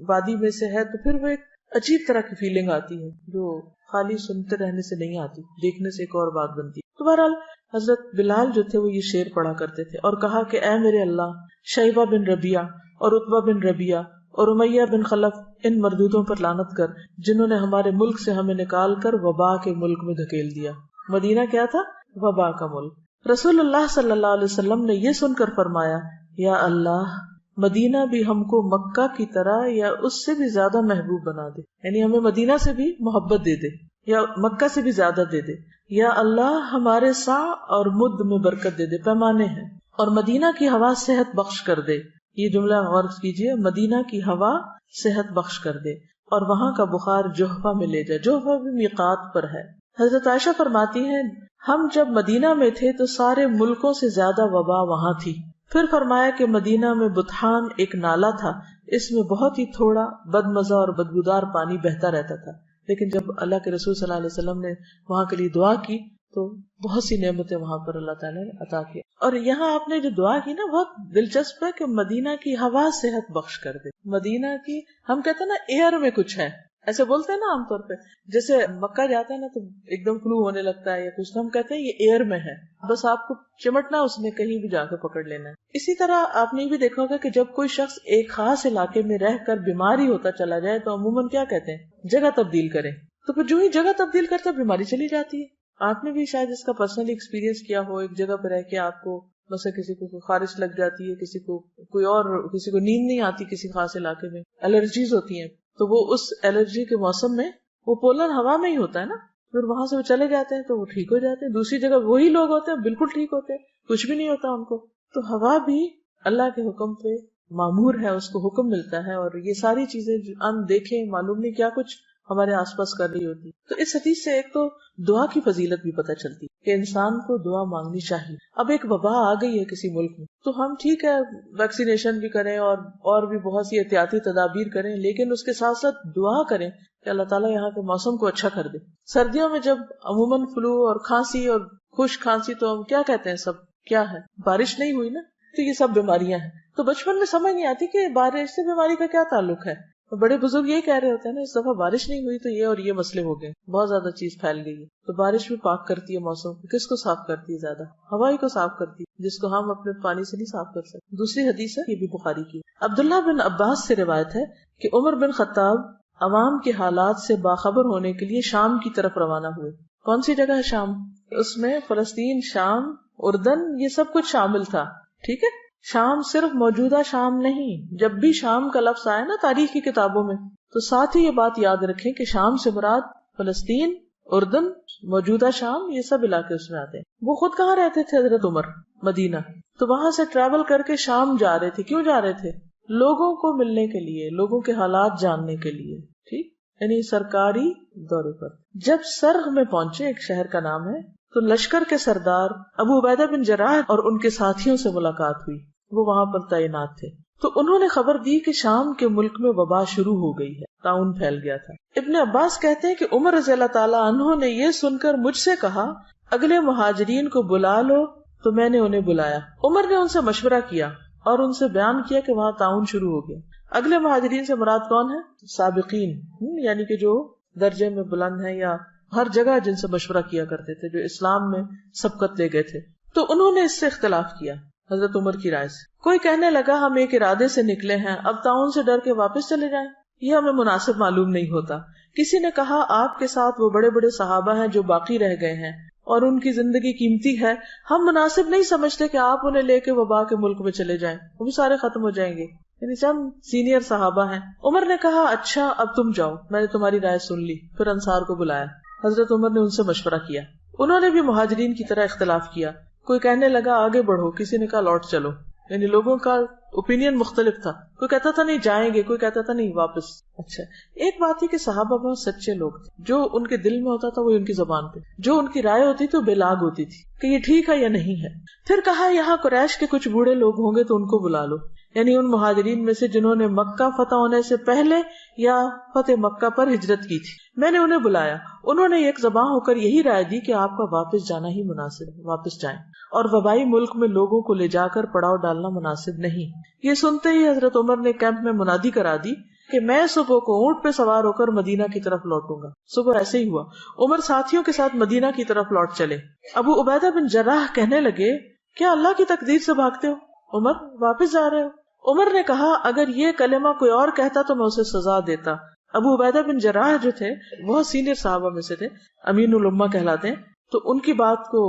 وادی میں سے ہے، تو پھر وہ ایک عجیب طرح کی فیلنگ آتی ہے جو خالی سنتے رہنے سے نہیں آتی، دیکھنے سے ایک اور بات بنتی ہے. تو بہرحال حضرت بلال جو تھے وہ یہ شعر پڑھا کرتے تھے اور کہا کہ اے میرے اللہ، شیبہ بن ربیعہ اور عتبہ بن ربیعہ اور امیہ بن خلف، ان مردودوں پر لعنت کر جنہوں نے ہمارے ملک سے ہمیں نکال کر وبا کے ملک میں دھکیل دیا. مدینہ کیا تھا؟ وبا کا ملک. رسول اللہ صلی اللہ علیہ وسلم نے یہ سن کر فرمایا، یا اللہ، مدینہ بھی ہم کو مکہ کی طرح یا اس سے بھی زیادہ محبوب بنا دے، یعنی ہمیں مدینہ سے بھی محبت دے دے یا مکہ سے بھی زیادہ دے دے. یا اللہ، ہمارے سا اور مد میں برکت دے دے، پیمانے ہیں. اور مدینہ کی ہوا صحت بخش کر دے. یہ جملہ غور کیجیے، مدینہ کی ہوا صحت بخش کر دے. اور وہاں کا بخار جوہفہ میں لے جا. جوہفہ بھی میقات پر ہے. حضرت عائشہ فرماتی ہیں ہم جب مدینہ میں تھے تو سارے ملکوں سے زیادہ وبا وہاں تھی. پھر فرمایا کہ مدینہ میں بطحان ایک نالا تھا، اس میں بہت ہی تھوڑا بدمزہ اور بدبودار پانی بہتا رہتا تھا، لیکن جب اللہ کے رسول صلی اللہ علیہ وسلم نے وہاں کے لیے دعا کی تو بہت سی نعمتیں وہاں پر اللہ تعالیٰ نے عطا کی. اور یہاں آپ نے جو دعا کی نا بہت دلچسپ ہے کہ مدینہ کی ہوا صحت بخش کر دے. مدینہ کی ہم کہتے ہیں نا ایئر میں کچھ ہے، ایسے بولتے ہیں نا عام طور پہ، جیسے مکہ جاتا ہے نا تو ایک دم فلو ہونے لگتا ہے یا کچھ، ہم کہتے ہیں یہ ایئر میں ہے، بس آپ کو چمٹنا اس نے کہیں بھی جا کے پکڑ لینا ہے. اسی طرح آپ نے بھی دیکھا ہوگا کہ جب کوئی شخص ایک خاص علاقے میں رہ کر بیماری ہوتا چلا جائے تو عموماً کیا کہتے ہیں، جگہ تبدیل کریں. تو پھر جو ہی جگہ تبدیل کرتا ہے بیماری چلی جاتی ہے. آپ نے بھی شاید اس کا پرسنلی ایکسپیرینس کیا ہو، ایک جگہ پہ رہ کے آپ کو مثلا کسی کو خارش لگ جاتی ہے، کسی کو کوئی اور، کسی کو نیند نہیں آتی، کسی خاص علاقے میں الرجیز ہوتی ہیں، تو وہ اس الرجی کے موسم میں وہ پولن ہوا میں ہی ہوتا ہے نا، پھر وہاں سے وہ چلے جاتے ہیں تو وہ ٹھیک ہو جاتے ہیں. دوسری جگہ وہی لوگ ہوتے ہیں بالکل ٹھیک ہوتے ہیں، کچھ بھی نہیں ہوتا ان کو. تو ہوا بھی اللہ کے حکم پہ مامور ہے، اس کو حکم ملتا ہے، اور یہ ساری چیزیں ہم دیکھیں معلوم نہیں کیا کچھ ہمارے آس پاس کر رہی ہوتی. تو اس حدیث سے ایک تو دعا کی فضیلت بھی پتہ چلتی کہ انسان کو دعا مانگنی چاہیے. اب ایک وبا آ گئی ہے کسی ملک میں تو ہم ٹھیک ہے ویکسینیشن بھی کریں اور بھی بہت سی احتیاطی تدابیر کریں، لیکن اس کے ساتھ ساتھ دعا کریں کہ اللہ تعالیٰ یہاں کے موسم کو اچھا کر دے. سردیوں میں جب عموماً فلو اور کھانسی اور خشک کھانسی تو ہم کیا کہتے ہیں، سب کیا ہے، بارش نہیں ہوئی نا تو یہ سب بیماریاں ہیں. تو بچپن میں سمجھ نہیں آتی کہ بارش سے بیماری کا کیا تعلق ہے. بڑے بزرگ یہی کہہ رہے ہوتے ہیں نا اس دفعہ بارش نہیں ہوئی تو یہ اور یہ مسئلے ہو گئے، بہت زیادہ چیز پھیل گئی ہے. تو بارش بھی پاک کرتی ہے موسم کو. کس کو صاف کرتی ہے زیادہ؟ ہوا ہی کو صاف کرتی ہے، جس کو ہم اپنے پانی سے نہیں صاف کر سکتے. دوسری حدیث ہے، یہ بھی بخاری کی. عبداللہ بن عباس سے روایت ہے کہ عمر بن خطاب عوام کے حالات سے باخبر ہونے کے لیے شام کی طرف روانہ ہوئے. کون سی جگہ ہے شام؟ اس میں فلسطین، شام، اردن، یہ سب کچھ شامل تھا. ٹھیک ہے، شام صرف موجودہ شام نہیں. جب بھی شام کا لفظ آئے نا تاریخ کی کتابوں میں تو ساتھ ہی یہ بات یاد رکھیں کہ شام سے مراد فلسطین، اردن، موجودہ شام، یہ سب علاقے اس میں آتے ہیں. وہ خود کہاں رہتے تھے حضرت عمر؟ مدینہ. تو وہاں سے ٹریول کر کے شام جا رہے تھے. کیوں جا رہے تھے؟ لوگوں کو ملنے کے لیے، لوگوں کے حالات جاننے کے لیے. ٹھیک، یعنی سرکاری دورے پر. جب سرغ میں پہنچے، ایک شہر کا نام ہے، تو لشکر کے سردار ابو عبیدہ بن جراح اور ان کے ساتھیوں سے ملاقات ہوئی. وہ وہاں پر تعینات تھے. تو انہوں نے خبر دی کہ شام کے ملک میں وبا شروع ہو گئی ہے، طاعون پھیل گیا تھا. ابن عباس کہتے ہیں کہ عمر رضی اللہ تعالیٰ عنہ نے یہ سن کر مجھ سے کہا اگلے مہاجرین کو بلا لو. تو میں نے انہیں بلایا. عمر نے ان سے مشورہ کیا اور ان سے بیان کیا کہ وہاں طاعون شروع ہو گیا. اگلے مہاجرین سے مراد کون ہے؟ سابقین، یعنی کہ جو درجے میں بلند ہیں یا ہر جگہ جن سے مشورہ کیا کرتے تھے، جو اسلام میں سبقت لے گئے تھے. تو انہوں نے اس سے اختلاف کیا حضرت عمر کی رائے سے. کوئی کہنے لگا ہم ایک ارادے سے نکلے ہیں، اب طاعون سے ڈر کے واپس چلے جائیں، یہ ہمیں مناسب معلوم نہیں ہوتا. کسی نے کہا آپ کے ساتھ وہ بڑے بڑے صحابہ ہیں جو باقی رہ گئے ہیں اور ان کی زندگی قیمتی ہے، ہم مناسب نہیں سمجھتے کہ آپ انہیں لے کے وبا کے ملک میں چلے جائیں، وہ بھی سارے ختم ہو جائیں گے. یعنی چند سینئر صحابہ ہیں. عمر نے کہا اچھا اب تم جاؤ، میں نے تمہاری رائے سن لی. پھر انصار کو بلایا. حضرت عمر نے ان سے مشورہ کیا. انہوں نے بھی مہاجرین کی طرح اختلاف کیا. کوئی کہنے لگا آگے بڑھو، کسی نے کہا لوٹ چلو. یعنی لوگوں کا اوپینین مختلف تھا. کوئی کہتا تھا نہیں جائیں گے، کوئی کہتا تھا نہیں واپس. اچھا، ایک بات ہی کہ صحابہ بہت سچے لوگ تھے. جو ان کے دل میں ہوتا تھا وہ ان کی زبان پہ، جو ان کی رائے ہوتی تھی وہ بے لاگ ہوتی تھی کہ یہ ٹھیک ہے یا نہیں ہے. پھر کہا یہاں قریش کے کچھ بوڑھے لوگ ہوں گے تو ان کو بلا لو، یعنی ان مہاجرین میں سے جنہوں نے مکہ فتح ہونے سے پہلے یا فتح مکہ پر ہجرت کی تھی. میں نے انہیں بلایا. انہوں نے ایک زبان ہو کر یہی رائے دی کہ آپ کا واپس جانا ہی مناسب ہے، واپس جائیں، اور وبائی ملک میں لوگوں کو لے جا کر پڑاؤ ڈالنا مناسب نہیں. یہ سنتے ہی حضرت عمر نے کیمپ میں منادی کرا دی کہ میں صبح کو اونٹ پہ سوار ہو کر مدینہ کی طرف لوٹوں گا. صبح ایسے ہی ہوا. عمر ساتھیوں کے ساتھ مدینہ کی طرف لوٹ چلے. ابو عبیدہ بن جراح کہنے لگے کیا اللہ کی تقدیر سے بھاگتے ہو عمر، واپس جا رہے ہو؟ عمر نے کہا اگر یہ کلمہ کوئی اور کہتا تو میں اسے سزا دیتا. ابو عبیدہ بن جراح جو تھے بہت سینئر صحابہ میں سے تھے، امین الامہ کہلاتے ہیں. تو ان کی بات کو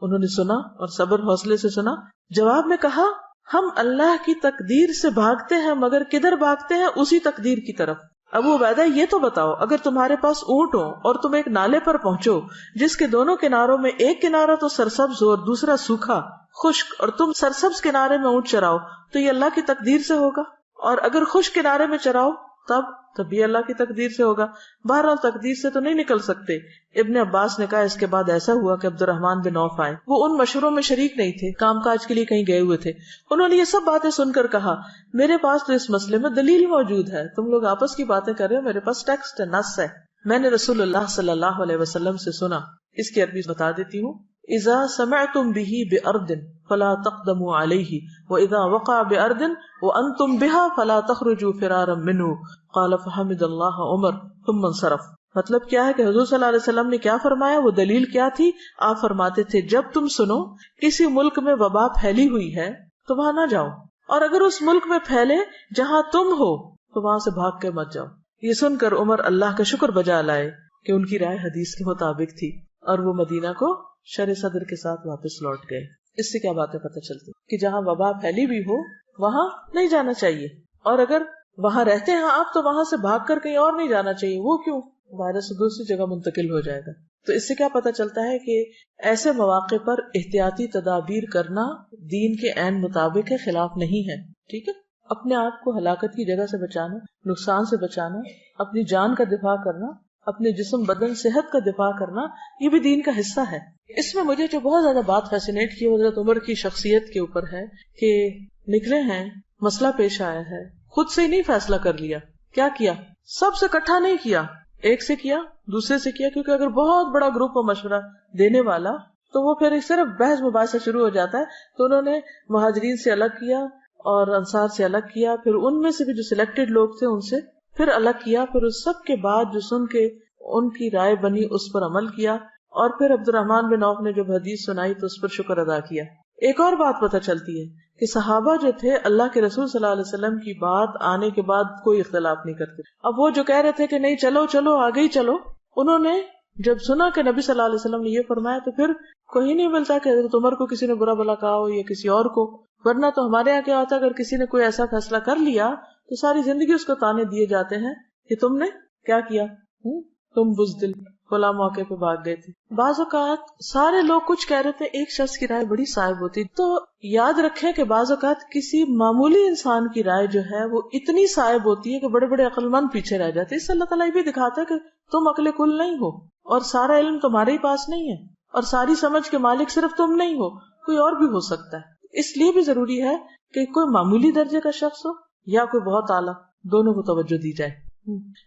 انہوں نے سنا اور صبر حوصلے سے سنا. جواب میں کہا ہم اللہ کی تقدیر سے بھاگتے ہیں، مگر کدھر بھاگتے ہیں؟ اسی تقدیر کی طرف. ابو عبیدہ یہ تو بتاؤ اگر تمہارے پاس اونٹ ہو اور تم ایک نالے پر پہنچو جس کے دونوں کناروں میں ایک کنارہ تو سرسبز ہو اور دوسرا سوکھا خشک، اور تم سرسبز کنارے میں اونٹ چراؤ تو یہ اللہ کی تقدیر سے ہوگا، اور اگر خشک کنارے میں چراؤ تب یہ اللہ کی تقدیر سے ہوگا. بہرحال تقدیر سے تو نہیں نکل سکتے. ابن عباس نے کہا اس کے بعد ایسا ہوا کہ عبد الرحمن بن عوف آئے. وہ ان مشوروں میں شریک نہیں تھے, کام کاج کے لیے کہیں گئے ہوئے تھے. انہوں نے یہ سب باتیں سن کر کہا میرے پاس تو اس مسئلے میں دلیل موجود ہے, تم لوگ آپس کی باتیں کر رہے ہو, میرے پاس ٹیکسٹ ہے, نص ہے. میں نے رسول اللہ صلی اللہ علیہ وسلم سے سنا. اس کی عربی بتا دیتی ہوں. اذا سمعتم به بأرض فلا تقدموا عليه واذا وقع بأرض وانتم بها فلا تخرجوا فرارا منه قال فحمد الله عمر ثم انصرف. مطلب کیا ہے کہ حضور صلی اللہ علیہ وسلم نے کیا فرمایا, وہ دلیل کیا تھی. آپ فرماتے تھے جب تم سنو کسی ملک میں وبا پھیلی ہوئی ہے تو وہاں نہ جاؤ, اور اگر اس ملک میں پھیلے جہاں تم ہو تو وہاں سے بھاگ کے مت جاؤ. یہ سن کر عمر اللہ کا شکر بجا لائے کہ ان کی رائے حدیث کے مطابق تھی, اور وہ مدینہ کو شر صدر کے ساتھ واپس لوٹ گئے. اس سے کیا باتیں پتہ چلتی کہ جہاں وبا پھیلی بھی ہو وہاں نہیں جانا چاہیے, اور اگر وہاں رہتے ہیں آپ تو وہاں سے بھاگ کر کہیں اور نہیں جانا چاہیے. وہ کیوں؟ وائرس دوسری جگہ منتقل ہو جائے گا. تو اس سے کیا پتہ چلتا ہے کہ ایسے مواقع پر احتیاطی تدابیر کرنا دین کے عین مطابق کے خلاف نہیں ہے. ٹھیک ہے, اپنے آپ کو ہلاکت کی جگہ سے بچانا, نقصان سے بچانا, اپنی جان کا دفاع کرنا, اپنے جسم بدن صحت کا دفاع کرنا, یہ بھی دین کا حصہ ہے. اس میں مجھے جو بہت زیادہ بات فیسینیٹ کی حضرت عمر کی شخصیت کے اوپر ہے کہ نکلے ہیں, مسئلہ پیش آیا ہے, خود سے ہی نہیں فیصلہ کر لیا. کیا کیا؟ سب سے اکٹھا نہیں کیا, ایک سے کیا, دوسرے سے کیا, کیونکہ اگر بہت بڑا گروپ ہو مشورہ دینے والا تو وہ پھر صرف بحث مباحثہ شروع ہو جاتا ہے. تو انہوں نے مہاجرین سے الگ کیا اور انصار سے الگ کیا, پھر ان میں سے بھی جو سلیکٹڈ لوگ تھے ان سے پھر الگ کیا, پھر اس سب کے بعد جو سن کے ان کی رائے بنی اس پر عمل کیا, اور پھر عبد الرحمن بن عوف نے جب حدیث سنائی تو اس پر شکر ادا کیا. ایک اور بات پتہ چلتی ہے کہ صحابہ جو تھے اللہ کے رسول صلی اللہ علیہ وسلم کی بات آنے کے بعد کوئی اختلاف نہیں کرتے. اب وہ جو کہہ رہے تھے کہ نہیں چلو چلو آگے ہی چلو, انہوں نے جب سنا کہ نبی صلی اللہ علیہ وسلم نے یہ فرمایا تو پھر کوئی نہیں ملتا کہ حضرت عمر کو کسی نے برا بلا کہا ہو یا کسی اور کو. ورنہ تو ہمارے یہاں کیا ہوتا ہے, اگر کسی نے کوئی ایسا فیصلہ کر لیا تو ساری زندگی اس کو تانے دیے جاتے ہیں کہ تم نے کیا کیا, تم بزدل فلاں موقع پہ بھاگ گئے تھے. بعض اوقات سارے لوگ کچھ کہہ رہے تھے, ایک شخص کی رائے بڑی صائب ہوتی. تو یاد رکھیں کہ بعض اوقات کسی معمولی انسان کی رائے جو ہے وہ اتنی صائب ہوتی ہے کہ بڑے بڑے عقل مند پیچھے رہ جاتے. اس سے اللہ تعالیٰ یہ بھی دکھاتا ہے کہ تم عقل کل نہیں ہو, اور سارا علم تمہارے ہی پاس نہیں ہے, اور ساری سمجھ کے مالک صرف تم نہیں ہو, کوئی اور بھی ہو سکتا ہے. اس لیے بھی ضروری ہے کہ کوئی معمولی درجے کا شخص ہو یا کوئی بہت اعلیٰ, دونوں کو توجہ دی جائے.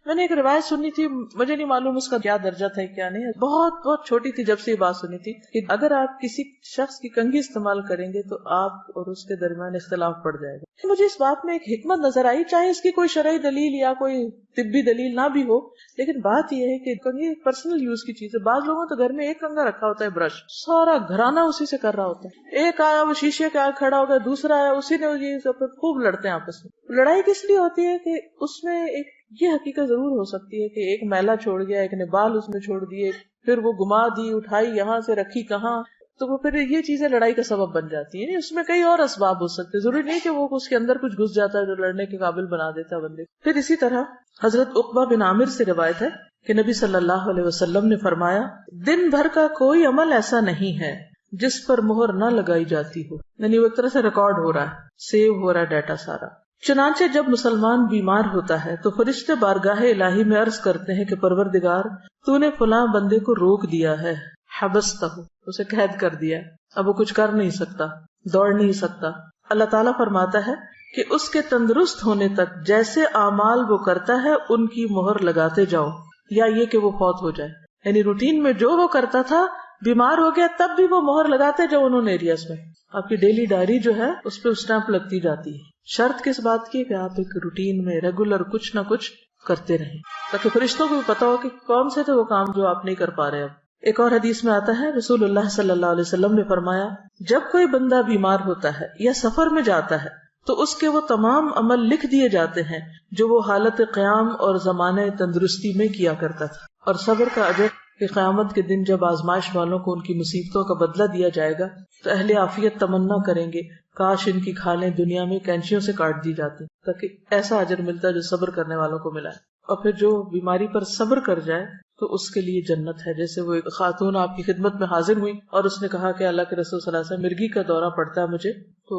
میں نے ایک روایت سنی تھی, مجھے نہیں معلوم اس کا کیا درجہ تھا کیا نہیں, بہت چھوٹی تھی جب سے یہ بات سنی تھی کہ اگر آپ کسی شخص کی کنگھی استعمال کریں گے تو آپ اور اس کے درمیان اختلاف پڑ جائے گا. مجھے اس بات میں ایک حکمت نظر آئی, چاہے اس کی کوئی شرعی دلیل یا کوئی طبی دلیل نہ بھی ہو, لیکن بات یہ ہے کہ کنگھی ایک پرسنل یوز کی چیز ہے. بعض لوگوں تو گھر میں ایک کنگھا رکھا ہوتا ہے, برش, سارا گھرانہ اسی سے کر رہا ہوتا ہے. ایک آیا وہ شیشے کے آگے کھڑا ہو گیا, دوسرا آیا اسی نے خوب لڑتے ہیں آپس میں. لڑائی کس لیے ہوتی ہے کہ اس میں ایک یہ حقیقت ضرور ہو سکتی ہے کہ ایک میلا چھوڑ گیا, ایک نے بال اس میں چھوڑ دیے, پھر وہ گما دی, اٹھائی یہاں سے رکھی کہاں, تو وہ پھر یہ چیزیں لڑائی کا سبب بن جاتی ہیں. اس میں کئی اور اسباب ہو سکتے, ضروری نہیں کہ وہ اس کے اندر کچھ گھس جاتا ہے جو لڑنے کے قابل بنا دیتا ہے بندے. پھر اسی طرح حضرت عقبہ بن عامر سے روایت ہے کہ نبی صلی اللہ علیہ وسلم نے فرمایا, دن بھر کا کوئی عمل ایسا نہیں ہے جس پر مہر نہ لگائی جاتی ہو. یعنی وہ ایک طرح سے ریکارڈ ہو رہا ہے, سیو ہو رہا ہے ڈیٹا سارا. چنانچہ جب مسلمان بیمار ہوتا ہے تو فرشتے بارگاہ الہی میں عرض کرتے ہیں کہ پروردگار تو نے فلاں بندے کو روک دیا ہے, حبستہ, اسے قید کر دیا, اب وہ کچھ کر نہیں سکتا, دوڑ نہیں سکتا. اللہ تعالیٰ فرماتا ہے کہ اس کے تندرست ہونے تک جیسے اعمال وہ کرتا ہے ان کی مہر لگاتے جاؤ, یا یہ کہ وہ فوت ہو جائے. یعنی روٹین میں جو وہ کرتا تھا, بیمار ہو گیا تب بھی وہ مہر لگاتے جاؤ ان ایریاز میں. آپ کی ڈیلی ڈائری جو ہے اس پہ اسٹیمپ لگتی جاتی ہے. شرط کس بات کی کہ آپ ایک روٹین میں ریگولر کچھ نہ کچھ کرتے رہیں, تاکہ فرشتوں کو بھی پتا ہو کہ کون سے تھے وہ کام جو آپ نہیں کر پا رہے. اب ایک اور حدیث میں آتا ہے, رسول اللہ صلی اللہ علیہ وسلم نے فرمایا, جب کوئی بندہ بیمار ہوتا ہے یا سفر میں جاتا ہے تو اس کے وہ تمام عمل لکھ دیے جاتے ہیں جو وہ حالت قیام اور زمانہ تندرستی میں کیا کرتا تھا. اور صبر کا اجر کہ قیامت کے دن جب آزمائش والوں کو ان کی مصیبتوں کا بدلہ دیا جائے گا تو اہل عافیت تمنا کریں گے کاش ان کی کھالیں دنیا میں کینچیوں سے کاٹ دی جاتی, تاکہ ایسا اجر ملتا ہے جو صبر کرنے والوں کو ملا ہے. اور پھر جو بیماری پر صبر کر جائے تو اس کے لیے جنت ہے. جیسے وہ ایک خاتون آپ کی خدمت میں حاضر ہوئی اور اس نے کہا کہ اللہ کے رسول صلی اللہ علیہ وسلم مرگی کا دورہ پڑتا ہے مجھے، تو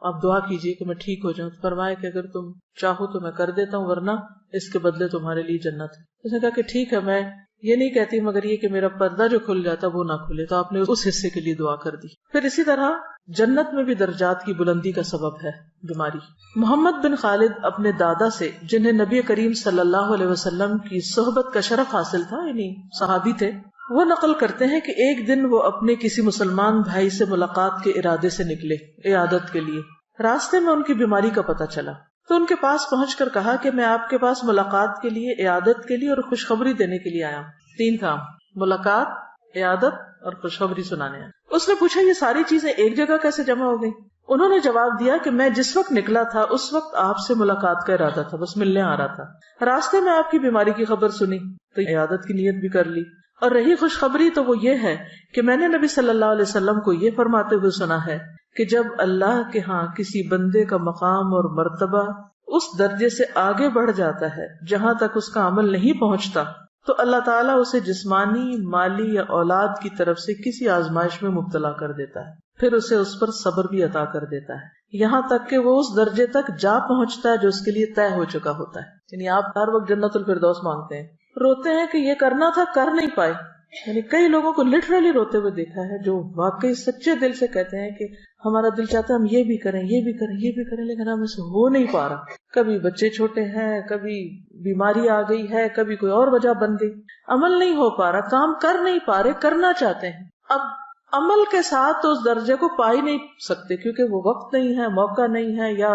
آپ دعا کیجیے کہ میں ٹھیک ہو جاؤں. فرمایا کہ اگر تم چاہو تو میں کر دیتا ہوں، ورنہ اس کے بدلے تمہارے لیے جنت ہے. اس نے کہا کہ ٹھیک ہے، میں یہ نہیں کہتی مگر یہ کہ میرا پردہ جو کھل جاتا وہ نہ کھلے. تو آپ نے اس حصے کے لیے دعا کر دی. پھر اسی طرح جنت میں بھی درجات کی بلندی کا سبب ہے بیماری. محمد بن خالد اپنے دادا سے، جنہیں نبی کریم صلی اللہ علیہ وسلم کی صحبت کا شرف حاصل تھا، یعنی صحابی تھے، وہ نقل کرتے ہیں کہ ایک دن وہ اپنے کسی مسلمان بھائی سے ملاقات کے ارادے سے نکلے عیادت کے لیے. راستے میں ان کی بیماری کا پتہ چلا تو ان کے پاس پہنچ کر کہا کہ میں آپ کے پاس ملاقات کے لیے، عیادت کے لیے اور خوشخبری دینے کے لیے آیا ہوں. 3 کام: ملاقات، عیادت اور خوشخبری سنانے آیا. اس نے پوچھا یہ ساری چیزیں ایک جگہ کیسے جمع ہو گئی؟ انہوں نے جواب دیا کہ میں جس وقت نکلا تھا اس وقت آپ سے ملاقات کا ارادہ تھا، بس ملنے آ رہا تھا. راستے میں آپ کی بیماری کی خبر سنی تو عیادت کی نیت بھی کر لی. اور رہی خوشخبری تو وہ یہ ہے کہ میں نے نبی صلی اللہ علیہ وسلم کو یہ فرماتے ہوئے سنا ہے کہ جب اللہ کے ہاں کسی بندے کا مقام اور مرتبہ اس درجے سے آگے بڑھ جاتا ہے جہاں تک اس کا عمل نہیں پہنچتا، تو اللہ تعالیٰ اسے جسمانی، مالی یا اولاد کی طرف سے کسی آزمائش میں مبتلا کر دیتا ہے، پھر اسے اس پر صبر بھی عطا کر دیتا ہے، یہاں تک کہ وہ اس درجے تک جا پہنچتا ہے جو اس کے لیے طے ہو چکا ہوتا ہے. یعنی آپ ہر وقت جنت الفردوس مانگتے ہیں، روتے ہیں کہ یہ کرنا تھا کر نہیں پائے. یعنی کئی لوگوں کو لٹرلی روتے ہوئے دیکھا ہے جو واقعی سچے دل سے کہتے ہیں کہ ہمارا دل چاہتا ہے ہم یہ بھی کریں، یہ بھی کریں، یہ بھی کریں، لیکن ہم اسے ہو نہیں پا رہا. کبھی بچے چھوٹے ہیں، کبھی بیماری آ گئی ہے، کبھی کوئی اور وجہ بن گئی، عمل نہیں ہو پا رہا، کام کر نہیں پا رہے، کرنا چاہتے ہیں. اب عمل کے ساتھ تو اس درجے کو پا ہی نہیں سکتے کیونکہ وہ وقت نہیں ہے، موقع نہیں ہے، یا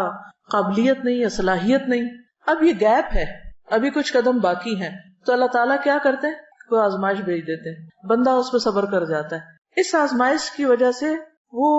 قابلیت نہیں، یا صلاحیت نہیں. اب یہ گیپ ہے، ابھی کچھ قدم باقی ہیں، تو اللہ تعالیٰ کیا کرتے ہیں؟ کوئی آزمائش بھیج دیتے ہیں، بندہ اس پہ صبر کر جاتا ہے. اس آزمائش کی وجہ سے وہ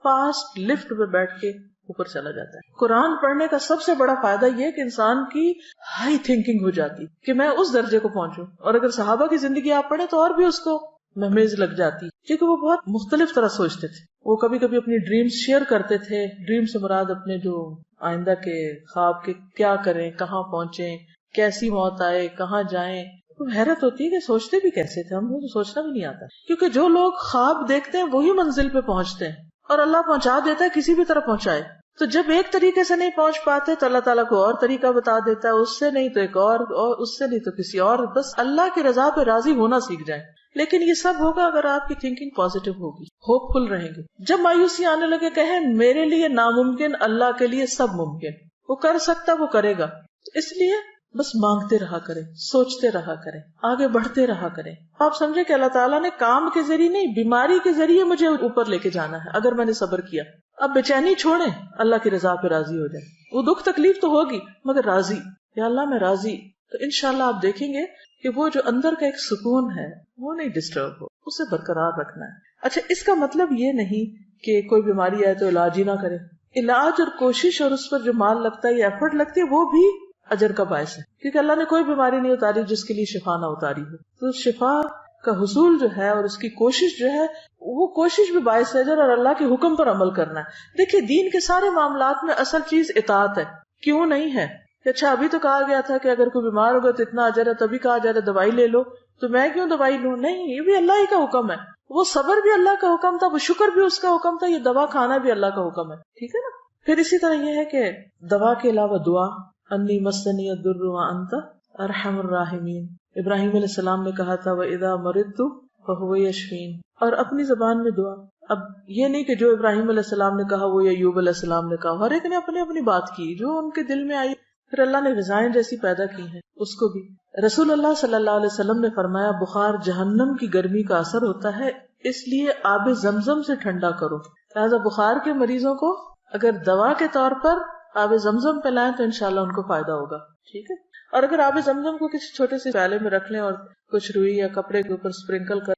فاسٹ لفٹ پہ بیٹھ کے اوپر چلا جاتا ہے. قرآن پڑھنے کا سب سے بڑا فائدہ یہ کہ انسان کی ہائی تھنکنگ ہو جاتی کہ میں اس درجے کو پہنچوں. اور اگر صحابہ کی زندگی آپ پڑھیں تو اور بھی اس کو مہمیز لگ جاتی، کیونکہ وہ بہت مختلف طرح سوچتے تھے. وہ کبھی کبھی اپنی ڈریمز شیئر کرتے تھے. ڈریم سے مراد اپنے جو آئندہ کے خواب کے، کیا کریں، کہاں پہنچیں، کیسی موت آئے، کہاں جائیں. حیرت ہوتی ہے کہ سوچتے بھی کیسے تھے، ہم کو تو سوچنا بھی نہیں آتا. کیونکہ جو لوگ خواب دیکھتے ہیں وہی منزل پہ پہنچتے ہیں، اور اللہ پہنچا دیتا ہے، کسی بھی طرح پہنچائے. تو جب ایک طریقے سے نہیں پہنچ پاتے تو اللہ تعالیٰ کو اور طریقہ بتا دیتا ہے، اس سے نہیں تو ایک اور اس سے نہیں تو کسی اور. بس اللہ کی رضا پہ راضی ہونا سیکھ جائیں. لیکن یہ سب ہوگا اگر آپ کی تھنکنگ پازیٹو ہوگی، ہوپ فل رہیں گے. جب مایوسی آنے لگے کہیں میرے لیے ناممکن، اللہ کے لیے سب ممکن، وہ کر سکتا، وہ کرے گا. تو اس لیے بس مانگتے رہا کریں، سوچتے رہا کریں، آگے بڑھتے رہا کریں. آپ سمجھے کہ اللہ تعالیٰ نے کام کے ذریعے نہیں، بیماری کے ذریعے مجھے اوپر لے کے جانا ہے اگر میں نے صبر کیا. اب بے چھوڑیں، اللہ کی رضا پہ راضی ہو جائیں. وہ دکھ تکلیف تو ہوگی مگر راضی، یا اللہ میں راضی. تو انشاءاللہ آپ دیکھیں گے کہ وہ جو اندر کا ایک سکون ہے وہ نہیں ڈسٹرب ہو، اسے برقرار رکھنا ہے. اچھا، اس کا مطلب یہ نہیں کہ کوئی بیماری آئے تو علاج ہی نہ کرے. علاج اور کوشش اور اس پر جو مال لگتا ہے یا ایفرٹ لگتی ہے وہ بھی اجر کا باعث ہے، کیونکہ اللہ نے کوئی بیماری نہیں اتاری جس کے لیے شفا نہ اتاری ہو. تو شفا کا حصول جو ہے اور اس کی کوشش جو ہے، وہ کوشش بھی باعث اجر اور اللہ کے حکم پر عمل کرنا ہے. دیکھیے دین کے سارے معاملات میں اصل چیز اطاعت ہے. کیوں نہیں ہے کہ اچھا ابھی تو کہا گیا تھا کہ اگر کوئی بیمار ہوگا تو اتنا اجر ہے، تبھی کہا جا رہا ہے دوائی لے لو، تو میں کیوں دوائی لوں؟ نہیں، یہ بھی اللہ ہی کا حکم ہے. وہ صبر بھی اللہ کا حکم تھا، وہ شکر بھی اس کا حکم تھا، یہ دوا کھانا بھی اللہ کا حکم ہے. ٹھیک ہے نا. پھر اسی طرح یہ ہے کہ دوا کے علاوہ دعا، انی مسنی الضر وانت ارحم الراحمین. ابراہیم علیہ السلام نے کہا تھا وَإِذَا مَرِضْتُ فَهُوَ يَشْفِينِ. اور اپنی زبان میں دعا. اب یہ نہیں کہ جو ابراہیم علیہ السلام نے کہا وہ ایوب علیہ السلام نے کہا، ہر ایک نے اپنی اپنی بات کی جو ان کے دل میں آئی. پھر اللہ نے غذائیں جیسی پیدا کی ہیں اس کو بھی. رسول اللہ صلی اللہ علیہ وسلم نے فرمایا بخار جہنم کی گرمی کا اثر ہوتا ہے، اس لیے آب زمزم سے ٹھنڈا کرو. لہٰذا بخار کے مریضوں کو اگر دوا کے طور پر آب زمزم پلائیں تو انشاءاللہ ان کو فائدہ ہوگا. ٹھیک ہے. اور اگر آب زمزم کو کسی چھوٹے سے پیالے میں رکھ لیں اور کچھ روئی یا کپڑے کے اوپر اسپرنکل کر